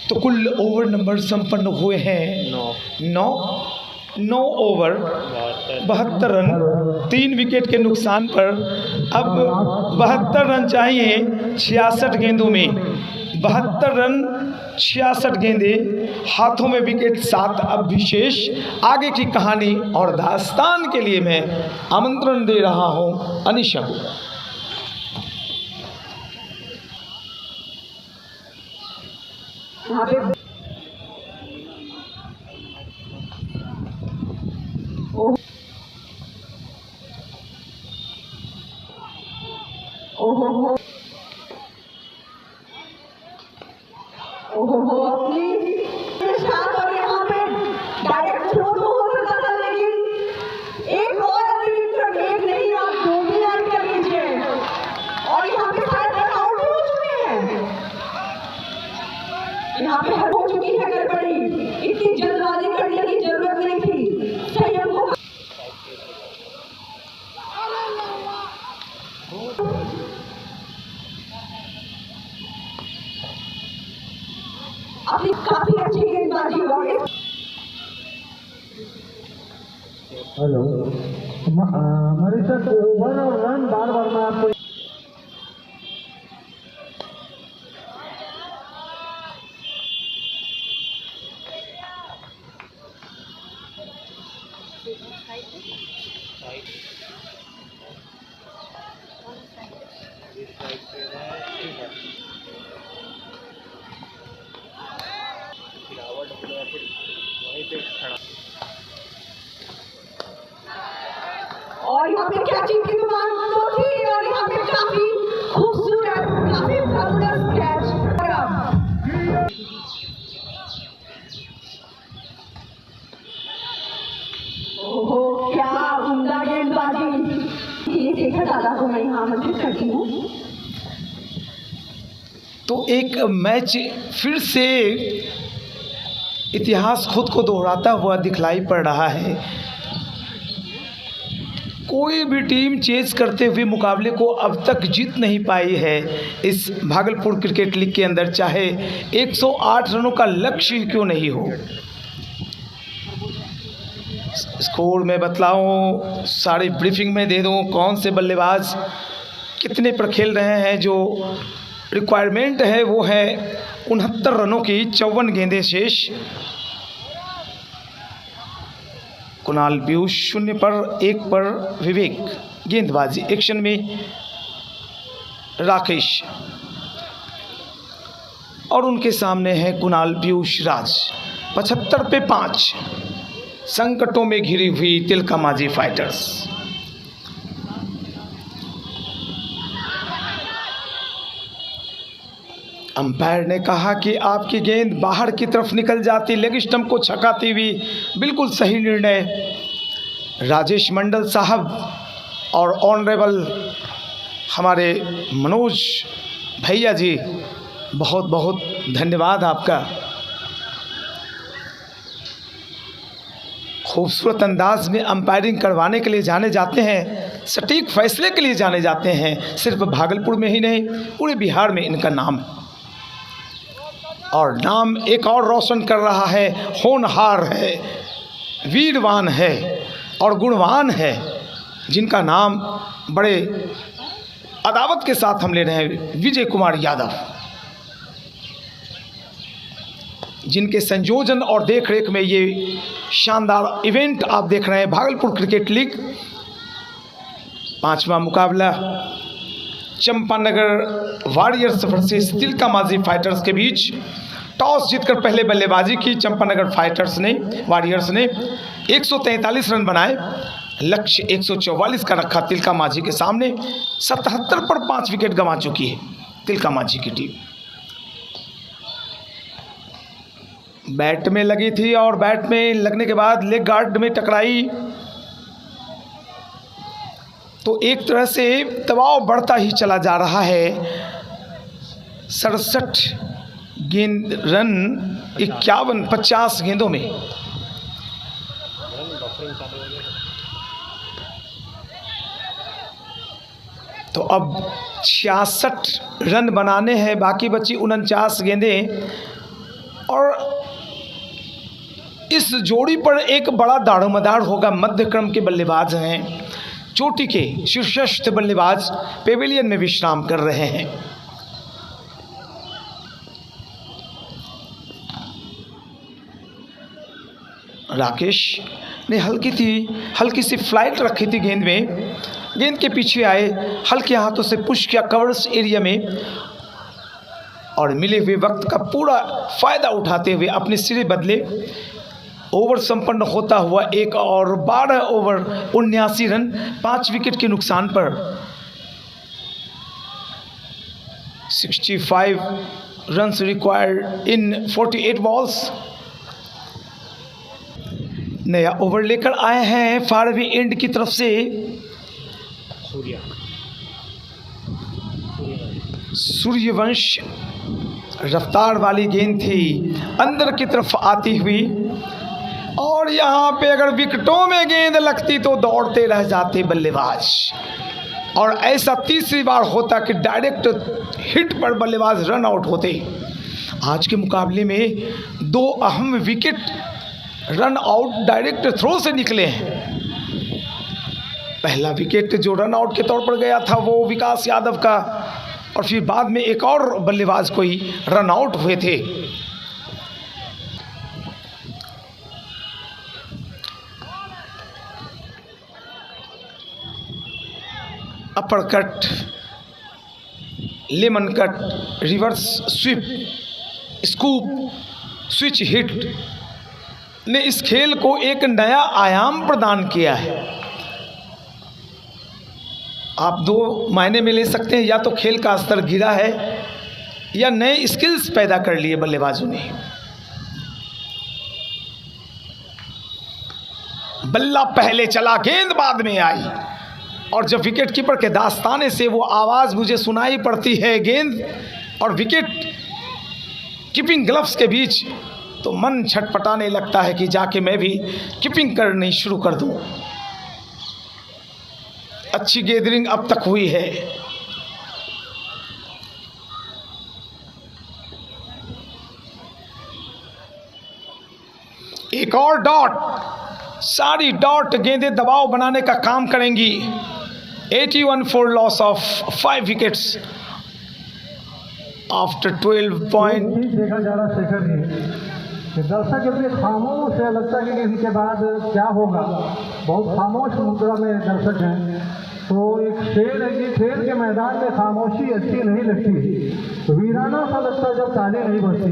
तो कुल ओवर नंबर संपन्न हुए हैं 9 ओवर 72 रन 3 विकेट के नुकसान पर। अब 72 रन चाहिए 66 गेंदों में। 72 रन 66 गेंदें, हाथों में विकेट 7। अब विशेष आगे की कहानी और दास्तान के लिए मैं आमंत्रण दे रहा हूं अनिशा को। यहाँ पे ओहो और यहाँ पे डायरेक्ट थ्रो तो हो सकता था, हेलो मनीषा, ओवर और रन बार बार मैं आपको और यहाँ पे कैचिंग की डिमांड तो थी, और यहाँ पे काफी खूबसूरत, काफी जबरदस्त कैच। ओहो, क्या उम्दा गेंदबाजी। ये देखा दादा को मैं यहाँ आमंत्रित करती हूँ। तो एक मैच फिर से इतिहास खुद को दोहराता हुआ दिखलाई पड़ रहा है। कोई भी टीम चेस करते हुए मुकाबले को अब तक जीत नहीं पाई है इस भागलपुर क्रिकेट लीग के अंदर, चाहे 108 रनों का लक्ष्य ही क्यों नहीं हो। स्कोर में बतलाऊं, सारी ब्रीफिंग में दे दूं, कौन से बल्लेबाज कितने पर खेल रहे हैं। जो रिक्वायरमेंट है वो है 69 रनों की, 54 गेंदें शेष। कुणाल पीयूष 0 पर, 1 पर विवेक। गेंदबाजी एक्शन में राकेश और उनके सामने है कुणाल पीयूष राज। 75 पे 5। संकटों में घिरी हुई तिलका मांझी फाइटर्स। अंपायर ने कहा कि आपकी गेंद बाहर की तरफ निकल जाती, लेग स्टंप को छकाती हुई। बिल्कुल सही निर्णय राजेश मंडल साहब और ऑनरेबल हमारे मनोज भैया जी, बहुत बहुत धन्यवाद आपका। खूबसूरत अंदाज में अंपायरिंग करवाने के लिए जाने जाते हैं, सटीक फैसले के लिए जाने जाते हैं। सिर्फ भागलपुर में ही नहीं, पूरे बिहार में इनका नाम है, और नाम एक और रोशन कर रहा है। होनहार है, वीरवान है और गुणवान है, जिनका नाम बड़े अदावत के साथ हम ले रहे हैं। विजय कुमार यादव, जिनके संयोजन और देखरेख में ये शानदार इवेंट आप देख रहे हैं। भागलपुर क्रिकेट लीग 5वां मुकाबला Champanagar Warriors versus Tilka Manjhi fighters के बीच। टॉस जीतकर पहले बल्लेबाजी की चंपानगर वॉरियर्स ने 143 रन बनाए। लक्ष्य 144 का रखा तिलका मांझी के सामने। 77 पर 5 विकेट गंवा चुकी है तिलका मांझी की टीम। बैट में लगी थी और बैट में लगने के बाद लेग गार्ड में टकराई, तो एक तरह से दबाव बढ़ता ही चला जा रहा है। 67 रन 50 गेंदों में। तो अब 66 रन बनाने हैं, बाकी बची 49 गेंदें। और इस जोड़ी पर एक बड़ा दारोमदार होगा। मध्य क्रम के बल्लेबाज हैं, चोटी के शीर्षस्थ बल्लेबाज पेविलियन में विश्राम कर रहे हैं। राकेश ने हल्की सी फ्लाइट रखी थी गेंद में। गेंद के पीछे आए, हल्के हाथों से पुश किया कवर्स एरिया में, और मिले हुए वक्त का पूरा फायदा उठाते हुए अपने सिरे बदले। ओवर संपन्न होता हुआ 1 और 12 ओवर 79 रन 5 विकेट के नुकसान पर 65 रन्स रिक्वायर्ड इन 48 बॉल्स। नया ओवर लेकर आए हैं फारवी एंड की तरफ से सूर्यवंश। रफ्तार वाली गेंद थी अंदर की तरफ आती हुई, और यहाँ पे अगर विकेटों में गेंद लगती तो दौड़ते रह जाते बल्लेबाज। और ऐसा तीसरी बार होता कि डायरेक्ट हिट पर बल्लेबाज रन आउट होते। आज के मुकाबले में 2 अहम wicket run out direct throw से निकले हैं। पहला विकेट जो रन आउट के तौर पर गया था वो विकास यादव का, और फिर बाद में एक और बल्लेबाज कोई रन आउट हुए थे। Upper cut, lemon cut, reverse sweep, scoop, switch hit ने इस खेल को एक नया आयाम प्रदान किया है। आप दो मायने में ले सकते हैं, या तो खेल का स्तर गिरा है या नए स्किल्स पैदा कर लिए बल्लेबाजों ने। बल्ला पहले चला, गेंद बाद में आई, और जब विकेट कीपर के दास्ताने से वो आवाज़ मुझे सुनाई पड़ती है गेंद और विकेट कीपिंग ग्लव्स के बीच, तो मन छटपटाने लगता है कि जाके मैं भी कीपिंग करनी शुरू कर दूं। अच्छी गैदरिंग अब तक हुई है। एक और डॉट, सारी डॉट गेंदें दबाव बनाने का काम करेंगी। 81 for loss of 5 wickets after 12 point. देखा जा रहा शेखर जी कि दर्शक इतने खामोश है, लगता है कि इनके बाद क्या होगा। बहुत खामोश मुद्रा में दर्शक हैं। तो एक खेल है कि खेल के मैदान में खामोशी अच्छी नहीं लगती, वीराना सा लगता है जब ताली नहीं बजती।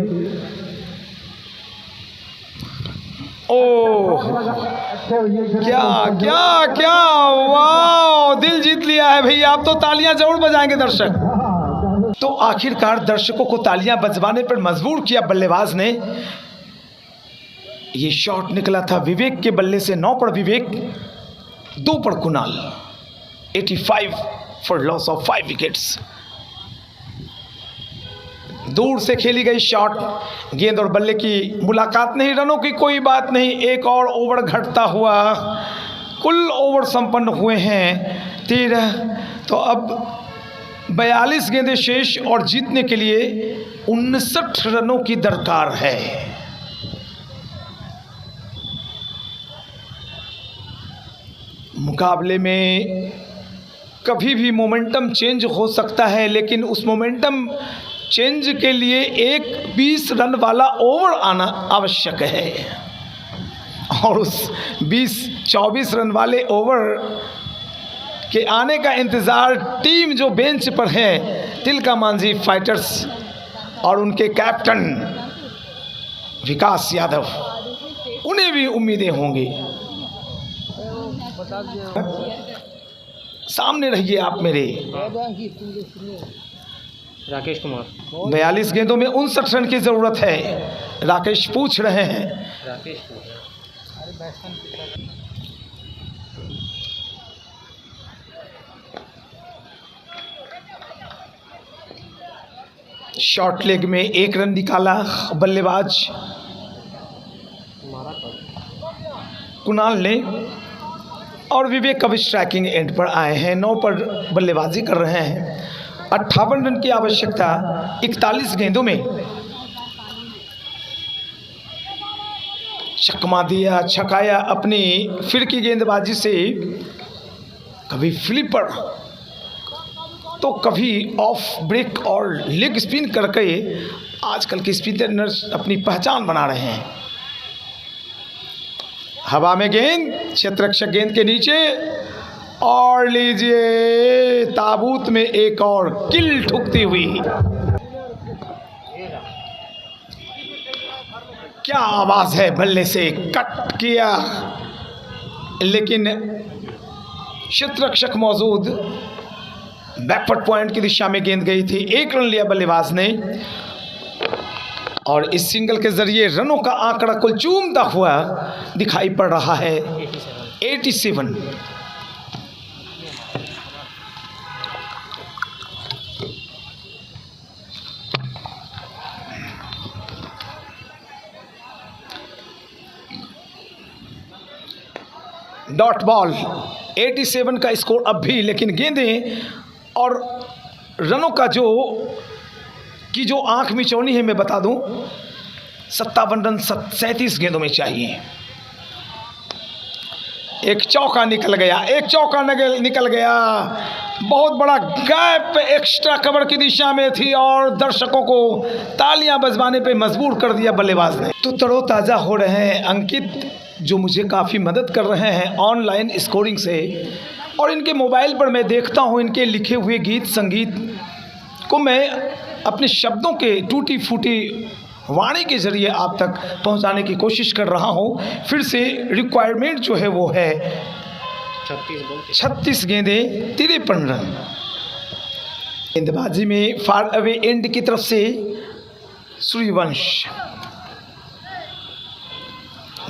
ओह क्या क्या क्या, वाह, दिल जीत लिया है भैया। आप तो तालियां जरूर बजाएंगे दर्शक। तो आखिरकार दर्शकों को तालियां बजवाने पर मजबूर किया बल्लेबाज ने। ये शॉट निकला था विवेक के बल्ले से। 9 पर विवेक, 2 पर Kunal. 85 for loss of 5 wickets. दूर से खेली गई शॉट, गेंद और बल्ले की मुलाकात नहीं, रनों की कोई बात नहीं। एक और ओवर घटता हुआ, कुल ओवर संपन्न हुए हैं 13। तो अब 42 गेंदें शेष और जीतने के लिए 59 रनों की दरकार है। मुकाबले में कभी भी मोमेंटम चेंज हो सकता है, लेकिन उस मोमेंटम चेंज के लिए एक 20 रन वाला ओवर आना आवश्यक है, और उस 20-24 रन वाले ओवर के आने का इंतज़ार टीम जो बेंच पर है, तिलका मांझी फाइटर्स और उनके कैप्टन विकास यादव, उन्हें भी उम्मीदें होंगी। सामने रहिए आप मेरे। राकेश कुमार। 42 गेंदों में 59 रन की जरूरत है। राकेश पूछ रहे हैं। राकेश शॉर्ट लेग में 1 रन निकाला बल्लेबाज कुणाल ने, और विवेक कब स्ट्राइकिंग एंड पर आए हैं। 9 पर बल्लेबाजी कर रहे हैं। 58 रन की आवश्यकता 41 गेंदों में। चकमा दिया, छकाया अपनी फिरकी गेंदबाजी से, कभी फ्लिपर तो कभी ऑफ ब्रेक और लेग स्पिन करके आजकल के स्पिनर्स अपनी पहचान बना रहे हैं। हवा में गेंद, क्षेत्ररक्षक गेंद के नीचे, और लीजिए ताबूत में एक और किल ठुकती हुई। क्या आवाज है, बल्ले से कट किया, लेकिन क्षेत्ररक्षक मौजूद, बैकवर्ड पॉइंट की दिशा में गेंद गई थी। 1 रन लिया बल्लेबाज ने, और इस सिंगल के जरिए रनों का आंकड़ा कुल चूमता हुआ दिखाई पड़ रहा है। 87। डॉट बॉल, 87 का स्कोर अब भी, लेकिन गेंदें और रनों का जो आंख मिचौनी है, मैं बता दूं 57 रन 37 गेंदों में चाहिए। एक चौका निकल गया, एक चौका निकल गया। बहुत बड़ा गैप एक्स्ट्रा कवर की दिशा में थी और दर्शकों को तालियां बजवाने पे मजबूर कर दिया बल्लेबाज ने। तो तरोताज़ा हो रहे हैं अंकित, जो मुझे काफ़ी मदद कर रहे हैं ऑनलाइन स्कोरिंग से, और इनके मोबाइल पर मैं देखता हूँ इनके लिखे हुए गीत संगीत को मैं अपने शब्दों के टूटी फूटी वाणी के ज़रिए आप तक पहुंचाने की कोशिश कर रहा हूं। फिर से रिक्वायरमेंट जो है वो है 36 गेंदें 53 रन। गेंदबाजी में फार अवे एंड की तरफ से सूर्यवंश,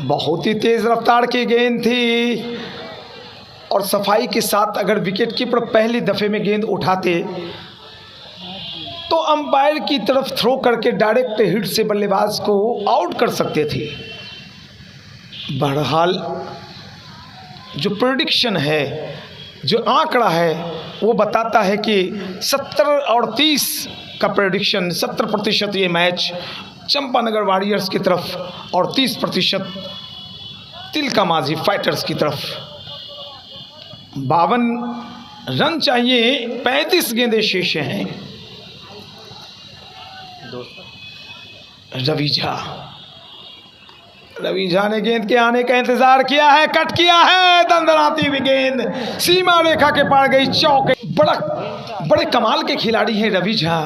बहुत ही तेज़ रफ्तार की गेंद थी और सफाई के साथ अगर विकेट कीपर पहली दफ़े में गेंद उठाते तो अंपायर की तरफ थ्रो करके डायरेक्ट हिट से बल्लेबाज को आउट कर सकते थे। बहरहाल जो प्रेडिक्शन है, जो आंकड़ा है, वो बताता है कि 70 और 30 का प्रेडिक्शन, 70% ये मैच चंपानगर वॉरियर्स की तरफ और 30% तिलका मांझी फाइटर्स की तरफ। 52 रन चाहिए, 35 गेंदें शेष हैं। रवीझा ने गेंद के आने का इंतजार किया है, कट किया है, दंदनाती हुई गेंद सीमा रेखा के पार गई, चौके। बड़े कमाल के खिलाड़ी हैं रवीझा।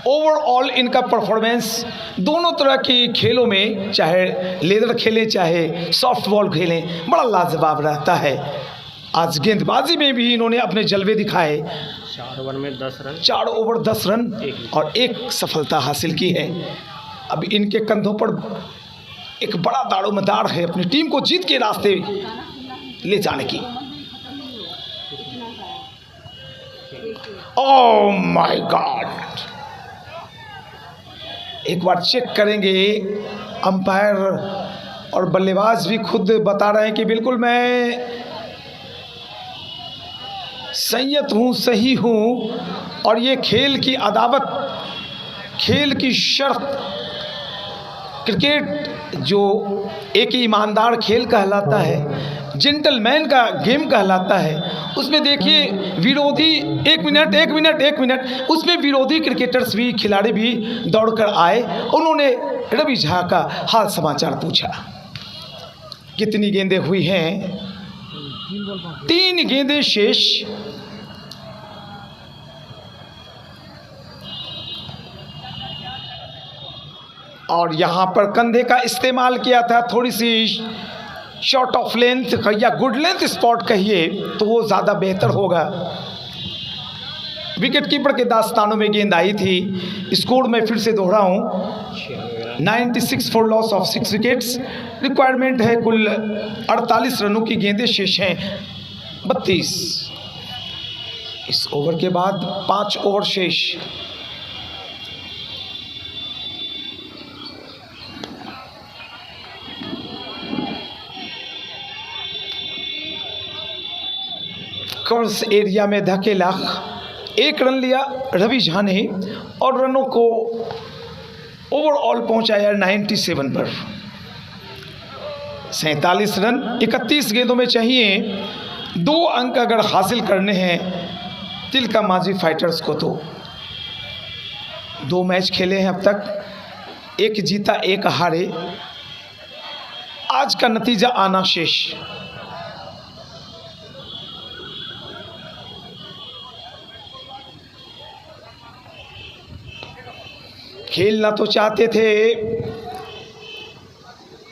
ओवरऑल इनका परफॉर्मेंस दोनों तरह की खेलों में, चाहे लेदर खेलें चाहे सॉफ्ट बॉल खेलें, बड़ा लाजवाब रहता है। आज गेंदबाजी में भी इन्होंने अपने जलवे दिखाए। 4 ओवर में 10 रन, 4 ओवर 10 रन और 1 सफलता हासिल की है। अब इनके कंधों पर एक बड़ा दारोमदार है अपनी टीम को जीत के रास्ते ले जाने की। ओह माय गॉड, एक बार चेक करेंगे। अंपायर और बल्लेबाज भी खुद बता रहे हैं कि बिल्कुल मैं संयत हूँ, सही हूँ, और ये खेल की अदावत, खेल की शर्त, क्रिकेट जो एक ईमानदार खेल कहलाता है, जेंटलमैन का गेम कहलाता है, उसमें देखिए विरोधी एक मिनट उसमें विरोधी क्रिकेटर्स भी, खिलाड़ी भी दौड़कर आए। उन्होंने रवीझा का हाल समाचार पूछा। कितनी गेंदें हुई हैं? 3 गेंदें शेष। और यहाँ पर कंधे का इस्तेमाल किया था, थोड़ी सी शॉर्ट ऑफ लेंथ या गुड लेंथ स्पॉट कहिए तो वो ज़्यादा बेहतर होगा। विकेट कीपर के दास्तानों में गेंद आई थी। स्कोर में फिर से दोहराऊं, 96 for loss of 6 wickets. Requirement है कुल 48 रनों की, गेंदें शेष हैं 32। इस ओवर के बाद 5 ओवर शेष। कर्स एरिया में धकेला, 1 रन लिया रवीझा ने और रनों को ओवरऑल पहुंचाया 97 पर। 47 रन 31 गेंदों में चाहिए। 2 अंक अगर हासिल करने हैं तिलका मांझी फाइटर्स को तो 2 मैच खेले हैं अब तक, 1 जीता 1 हारे। आज का नतीजा आना शेष। खेलना तो चाहते थे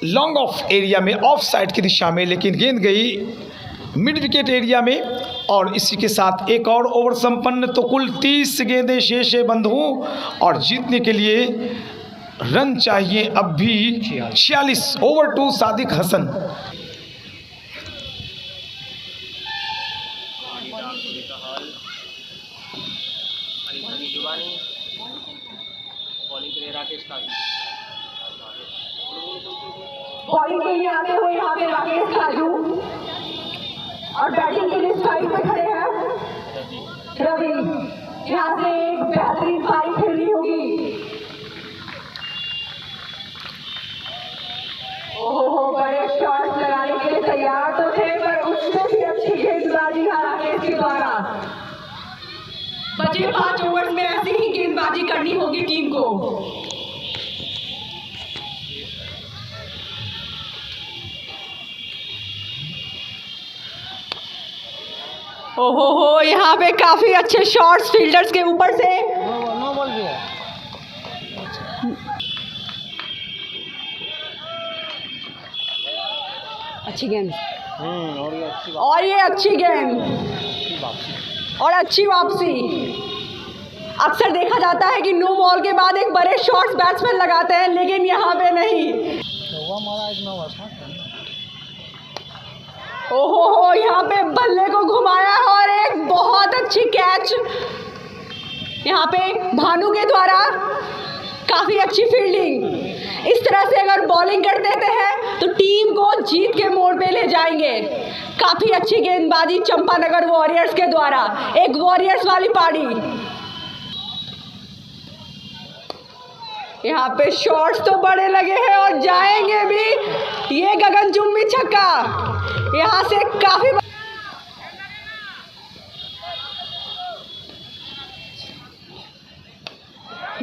लॉन्ग ऑफ एरिया में, ऑफ साइड की दिशा में, लेकिन गेंद गई मिड विकेट एरिया में। और इसी के साथ एक और ओवर संपन्न। तो कुल 30 गेंदें शेष है बंधु, और जीतने के लिए रन चाहिए अब भी 46। ओवर 2 सादिक हसन। बॉलिंग के लिए आते हुए यहाँ पे राकेश काजू और बैटिंग के लिए साइड पे खड़े हैं रवि। यहाँ से एक बेहतरीन पारी खेलनी होगी। ओहो, बड़े शॉट्स लगाने के लिए तैयार तो थे, पर उस बहुत ही अच्छी गेंदबाजी राकेश के द्वारा। बचे 5 ओवर्स में ऐसी ही गेंदबाजी करनी होगी टीम को। ओहो हो, यहाँ पे काफी अच्छे शॉट्स फील्डर्स के ऊपर से। नो बॉल भी है। अच्छी गेंद और ये अच्छी गेंद और अच्छी वापसी। अक्सर देखा जाता है कि नो बॉल के बाद एक बड़े शॉट्स बैट्समैन लगाते हैं, लेकिन यहाँ पे नहीं। ओहो हो, यहाँ पे बल्ले को घुमाया और एक बहुत अच्छी कैच यहाँ पे भानु के द्वारा। काफी अच्छी फील्डिंग। इस तरह से अगर बॉलिंग कर देते हैं तो टीम को जीत के मोड़ पे ले जाएंगे। काफी अच्छी गेंदबाजी चंपानगर वॉरियर्स के द्वारा, एक वॉरियर्स वाली पारी। यहाँ पे शॉट्स तो बड़े लगे हैं और जाएंगे भी। ये गगनचुंबी छक्का यहाँ से काफी।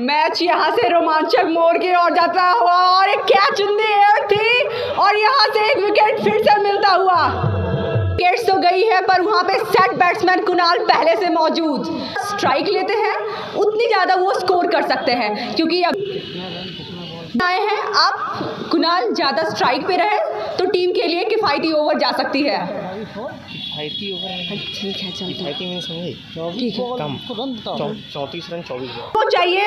मैच यहाँ से रोमांचक मोड़ की ओर जाता हुआ और एक कैच इन द एयर थी और यहाँ से एक विकेट फिर से मिलता हुआ। विकेट्स तो गई है पर वहाँ पे सेट बैट्समैन कुणाल पहले से मौजूद। स्ट्राइक लेते हैं उतनी ज़्यादा वो स्कोर कर सकते हैं, क्योंकि अब आए हैं आप कुणाल ज़्यादा स्ट्राइक पे रहे तो टीम के लिए किफ़ायती ओवर जा सकती है। ठीक है, चलते हैं। ठीक है, कम 34 रन 24 बॉल। तो चाहिए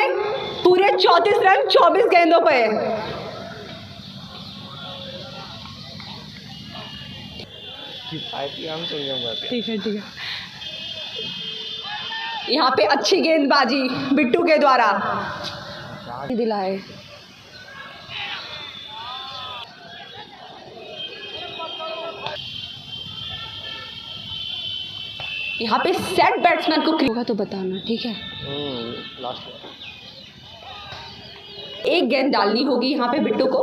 पूरे 34 रन 24 गेंदों पे। ठीक है। यहाँ पे अच्छी गेंदबाजी बिट्टू के द्वारा दिलाए। यहाँ पे सेट बैट्समैन को होगा तो बताना, ठीक है। एक गेंद डालनी होगी यहाँ पे बिट्टू को।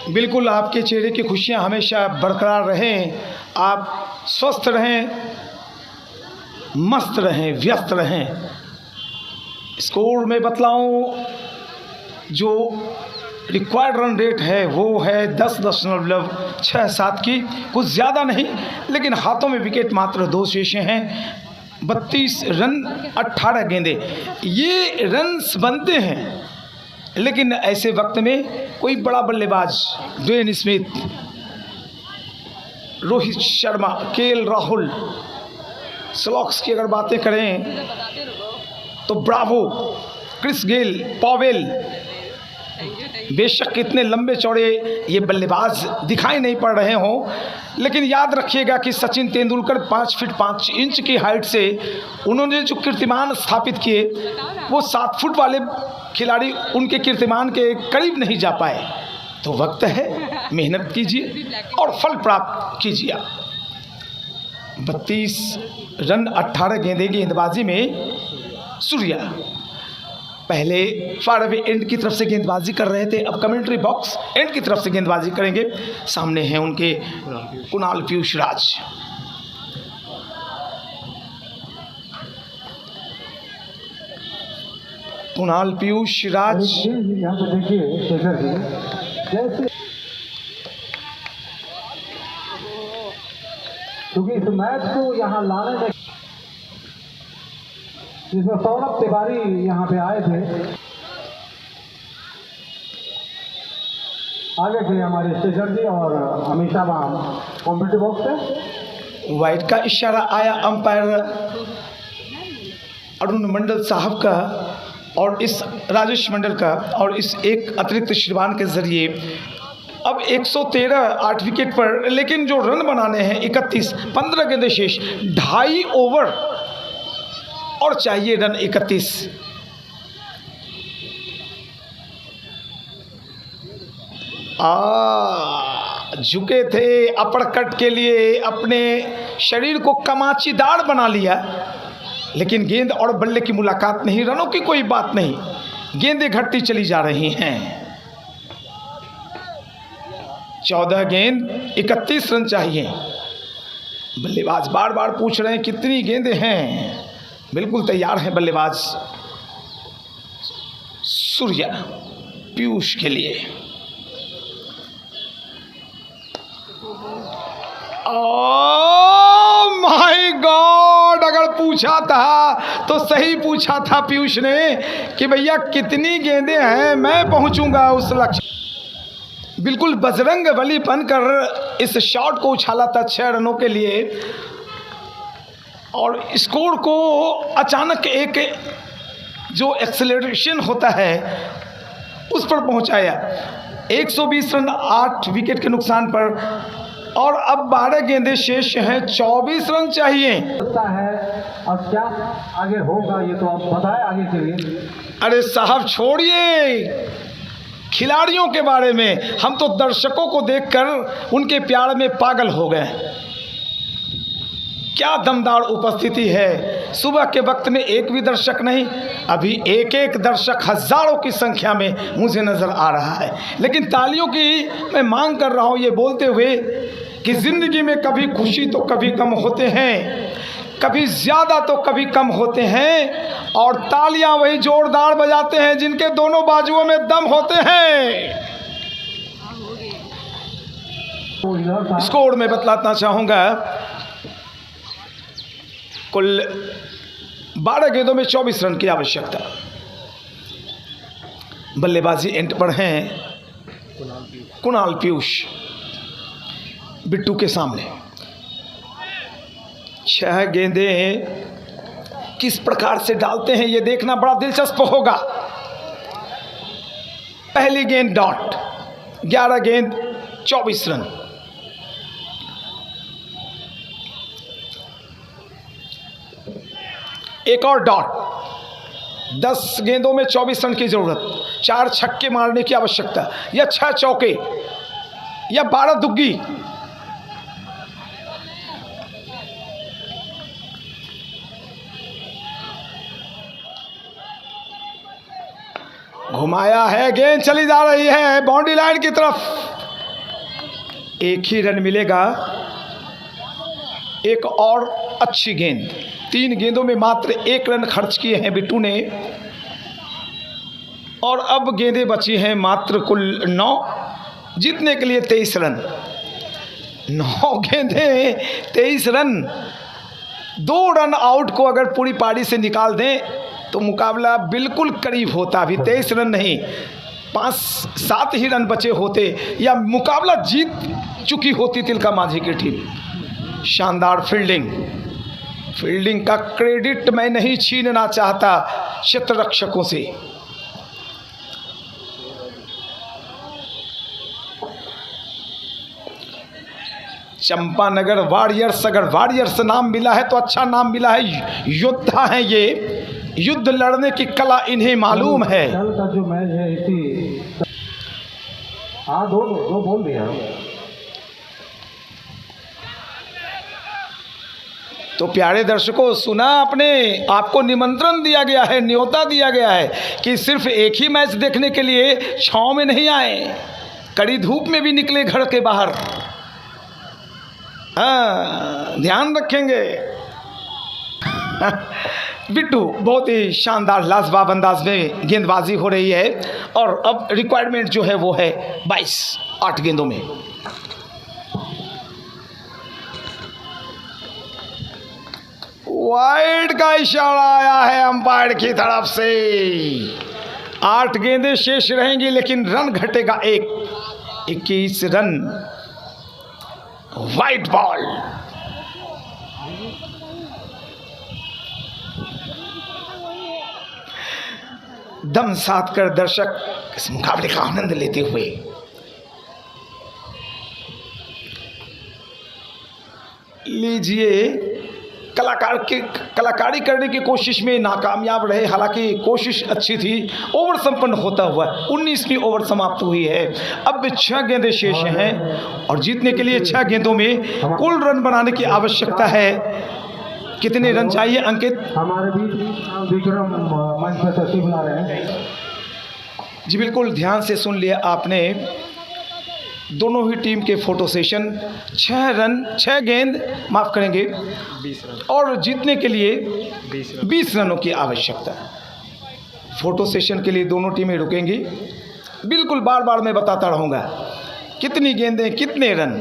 बिल्कुल आपके चेहरे की खुशियां हमेशा बरकरार रहें, आप स्वस्थ रहें, मस्त रहें, व्यस्त रहें। स्कोर में बतलाऊं, जो रिक्वायर्ड रन रेट है वो है 10.67 की, कुछ ज़्यादा नहीं, लेकिन हाथों में विकेट मात्र 2 शेष हैं। 32 रन 18 गेंदे, ये रन्स बनते हैं, लेकिन ऐसे वक्त में कोई बड़ा बल्लेबाज Dwayne Smith, Rohit Sharma, KL Rahul, स्लॉक्स की अगर बातें करें तो ब्रावो, क्रिस गेल, पॉवेल, बेशक कितने लंबे चौड़े ये बल्लेबाज दिखाई नहीं पड़ रहे हों, लेकिन याद रखिएगा कि सचिन तेंदुलकर 5 फीट 5 इंच की हाइट से उन्होंने जो कीर्तिमान स्थापित किए, वो 7 फुट वाले खिलाड़ी उनके कीर्तिमान के करीब नहीं जा पाए। तो वक्त है, मेहनत कीजिए और फल प्राप्त कीजिए। 32 रन 18 गेंदे की गेंदबाजी में सूर्या पहले फार अवे एंड की तरफ से गेंदबाजी कर रहे थे, अब कमेंट्री बॉक्स एंड की तरफ से गेंदबाजी करेंगे। सामने हैं उनके कुणाल पीयूष राज। कुणाल पीयूष राज यहाँ पे देखिए शेखर जी, जैसे क्योंकि इस मैच को यहाँ लाने में जिसमें सौरभ तिवारी यहाँ पे आए थे, आगे थे हमारे शेखर जी और हमेशा कॉम्पिटिटिव बॉक्स से वाइट का इशारा आया अंपायर अरुण मंडल साहब का और इस राजेश मंडल का, और इस एक अतिरिक्त श्रीमान के जरिए अब 113 8 विकेट पर, लेकिन जो रन बनाने हैं 31, 15 गेंदें शेष, 2.5 ओवर और चाहिए रन 31। झुके थे अपरकट के लिए, अपने शरीर को कमाचीदार बना लिया, लेकिन गेंद और बल्ले की मुलाकात नहीं, रनों की कोई बात नहीं, गेंदें घटती चली जा रही हैं। 14 गेंद 31 रन चाहिए। बल्लेबाज बार बार पूछ रहे हैं कितनी गेंदें हैं। बिल्कुल तैयार हैं बल्लेबाज सूर्या पीयूष के लिए। ओह माय गॉड, अगर पूछा था तो सही पूछा था पीयूष ने कि भैया कितनी गेंदें हैं, मैं पहुंचूंगा उस लक्ष्य। बिल्कुल बजरंग बली बनकर इस शॉट को उछाला था 6 रनों के लिए और स्कोर को अचानक एक जो एक्सेलरेशन होता है उस पर पहुंचाया। 120 रन 8 विकेट के नुकसान पर और अब 12 गेंदें शेष हैं, 24 रन चाहिए। लगता है अब क्या आगे होगा ये तो आप बताएं आगे के लिए। अरे साहब छोड़िए खिलाड़ियों के बारे में, हम तो दर्शकों को देखकर उनके प्यार में पागल हो गए। क्या दमदार उपस्थिति है। सुबह के वक्त में एक भी दर्शक नहीं, अभी एक एक दर्शक हजारों की संख्या में मुझे नज़र आ रहा है। लेकिन तालियों की मैं मांग कर रहा हूँ ये बोलते हुए कि ज़िंदगी में कभी खुशी तो कभी गम होते हैं, कभी ज़्यादा तो कभी कम होते हैं, और तालियां वही जोरदार बजाते हैं जिनके दोनों बाजुओं में दम होते हैं। स्कोर में बतलाना चाहूँगा, कुल 12 गेंदों में 24 रन की आवश्यकता। बल्लेबाजी एंड पर हैं कुणाल पीयूष बिट्टू के सामने। 6 गेंदें किस प्रकार से डालते हैं ये देखना बड़ा दिलचस्प होगा। पहली गेंद डॉट, 11 गेंद 24 रन। एक और डॉट, 10 गेंदों में 24 रन की जरूरत। 4 छक्के मारने की आवश्यकता, या 6 चौके, या 12 दुग्गी। घुमाया है, गेंद चली जा रही है बाउंड्री लाइन की तरफ। एक ही रन मिलेगा। एक और अच्छी गेंद। 3 गेंदों में मात्र 1 रन खर्च किए हैं बिट्टू ने, और अब गेंदें बची हैं मात्र कुल 9, जीतने के लिए 23 रन। 9 गेंदें 23 रन। 2 रन आउट को अगर पूरी पारी से निकाल दें तो मुकाबला बिल्कुल करीब होता। अभी 23 रन नहीं, 5-7 ही रन बचे होते या मुकाबला जीत चुकी होती तिलका माझी की टीम। शानदार फील्डिंग का क्रेडिट मैं नहीं छीनना चाहता क्षेत्ररक्षकों से। चंपानगर वॉरियर्स, अगर वॉरियर्स नाम मिला है तो अच्छा नाम मिला है। योद्धा हैं ये, युद्ध लड़ने की कला इन्हें मालूम है। कल का जो मैच है इसी, हाँ दो बोल दिया। तो प्यारे दर्शकों सुना आपने, आपको निमंत्रण दिया गया है, न्योता दिया गया है कि सिर्फ एक ही मैच देखने के लिए छांव में नहीं आए, कड़ी धूप में भी निकले घर के बाहर। हाँ ध्यान रखेंगे। बिट्टू बहुत ही शानदार लाजवाब अंदाज में गेंदबाजी हो रही है, और अब रिक्वायरमेंट जो है वो है 22, 8 गेंदों में। वाइड का इशारा आया है अंपायर की तरफ से। 8 गेंदें शेष रहेंगी लेकिन रन घटेगा 21 रन। Wide ball. दम साध कर दर्शक इस मुकाबले का आनंद लेते हुए लीजिए। कलाकारी करने की कोशिश में नाकामयाब रहे, हालांकि कोशिश अच्छी थी। ओवर संपन्न होता हुआ 19वीं ओवर समाप्त हुई है। अब 6 गेंदें शेष हैं और जीतने के लिए 6 गेंदों में कुल रन बनाने की आवश्यकता है। कितने रन चाहिए अंकित? हमारे बीच विक्रम मंच पर तस्वीर बना रहे हैं। जी बिल्कुल ध्यान से सुन लिया आपने। दोनों ही टीम के फोटो सेशन 6 रन 6 गेंद माफ़ करेंगे 20 रन और जीतने के लिए 20 रन 20 रनों की आवश्यकता है। फोटो सेशन के लिए दोनों टीमें रुकेंगी। बिल्कुल बार बार मैं बताता रहूँगा कितनी गेंदें कितने रन।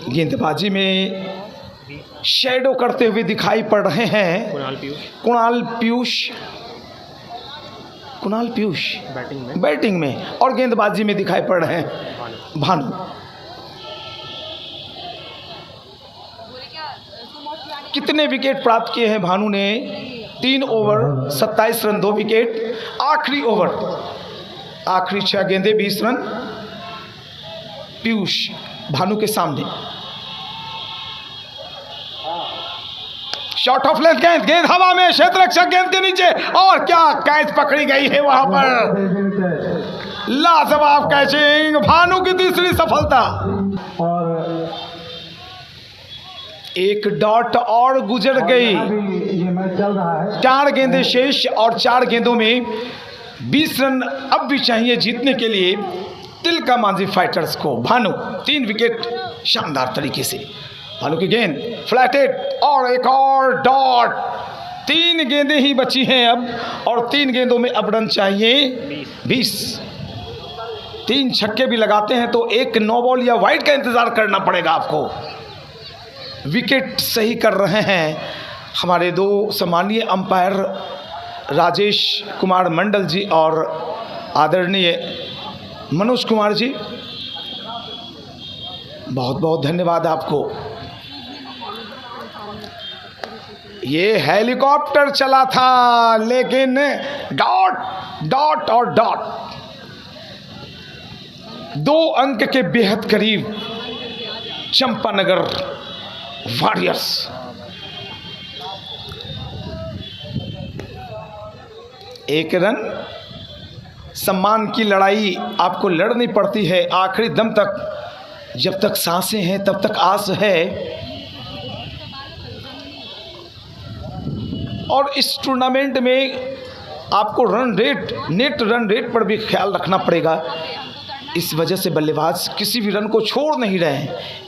गेंदबाजी में शैडो करते हुए दिखाई पड़ रहे हैं कुणाल पीयूष बैटिंग में और गेंदबाजी में दिखाई पड़ रहे हैं भानु। कितने विकेट प्राप्त किए हैं भानु ने? 3 ओवर 27 रन 2 विकेट। आखिरी ओवर आखिरी 6 गेंदे 20 रन पीयूष भानु के सामने। शॉट ऑफ लेंथ गेंद हवा में, क्षेत्र रक्षक गेंद के नीचे और क्या कैच पकड़ी गई है वहां पर। लाजवाब कैचिंग, भानु की तीसरी सफलता। और एक डॉट और गुजर गई। ये मैच चल रहा है। 4 गेंदें शेष और 4 गेंदों में 20 रन अब भी चाहिए जीतने के लिए तिलका मांझी फाइटर्स को। भानु 3 विकेट शानदार तरीके से। भानु की गेंद फ्लैटेड और एक और डॉट। 3 गेंदें ही बची हैं अब और 3 गेंदों में अब रन चाहिए 20। 3 छक्के भी लगाते हैं तो एक नो बॉल या वाइड का इंतजार करना पड़ेगा आपको। विकेट सही कर रहे हैं हमारे 2 सम्मानीय अंपायर राजेश कुमार मंडल जी और आदरणीय मनोज कुमार जी। बहुत बहुत धन्यवाद आपको। ये हेलीकॉप्टर चला था लेकिन डॉट डॉट और डॉट। 2 अंक के बेहद करीब चंपानगर वॉरियर्स। एक रन। सम्मान की लड़ाई आपको लड़नी पड़ती है आखिरी दम तक। जब तक सांसें हैं तब तक आस है। और इस टूर्नामेंट में आपको नेट रन रेट पर भी ख्याल रखना पड़ेगा। इस वजह से बल्लेबाज किसी भी रन को छोड़ नहीं रहे हैं।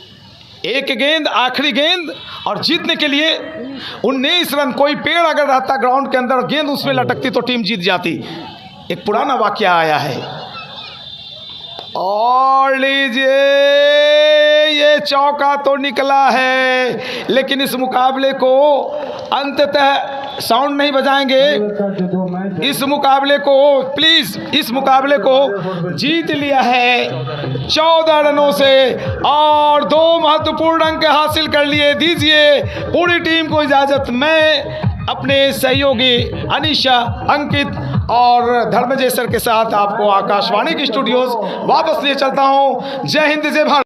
एक गेंद आखिरी गेंद और जीतने के लिए 19 रन। कोई पेड़ अगर रहता ग्राउंड के अंदर गेंद उसमें लटकती तो टीम जीत जाती। एक पुराना वाकया आया है। और लीजिए ये चौका तो निकला है लेकिन इस मुकाबले को अंततः साउंड नहीं बजाएंगे। इस मुकाबले को प्लीज इस मुकाबले को जीत लिया है 14 रनों से और 2 महत्वपूर्ण अंक हासिल कर लिए। दीजिए पूरी टीम को इजाजत। मैं अपने सहयोगी अनीशा, अंकित और धर्मजय सर के साथ आपको आकाशवाणी की स्टूडियोज वापस लिए चलता हूँ। जय हिंद जय भारत।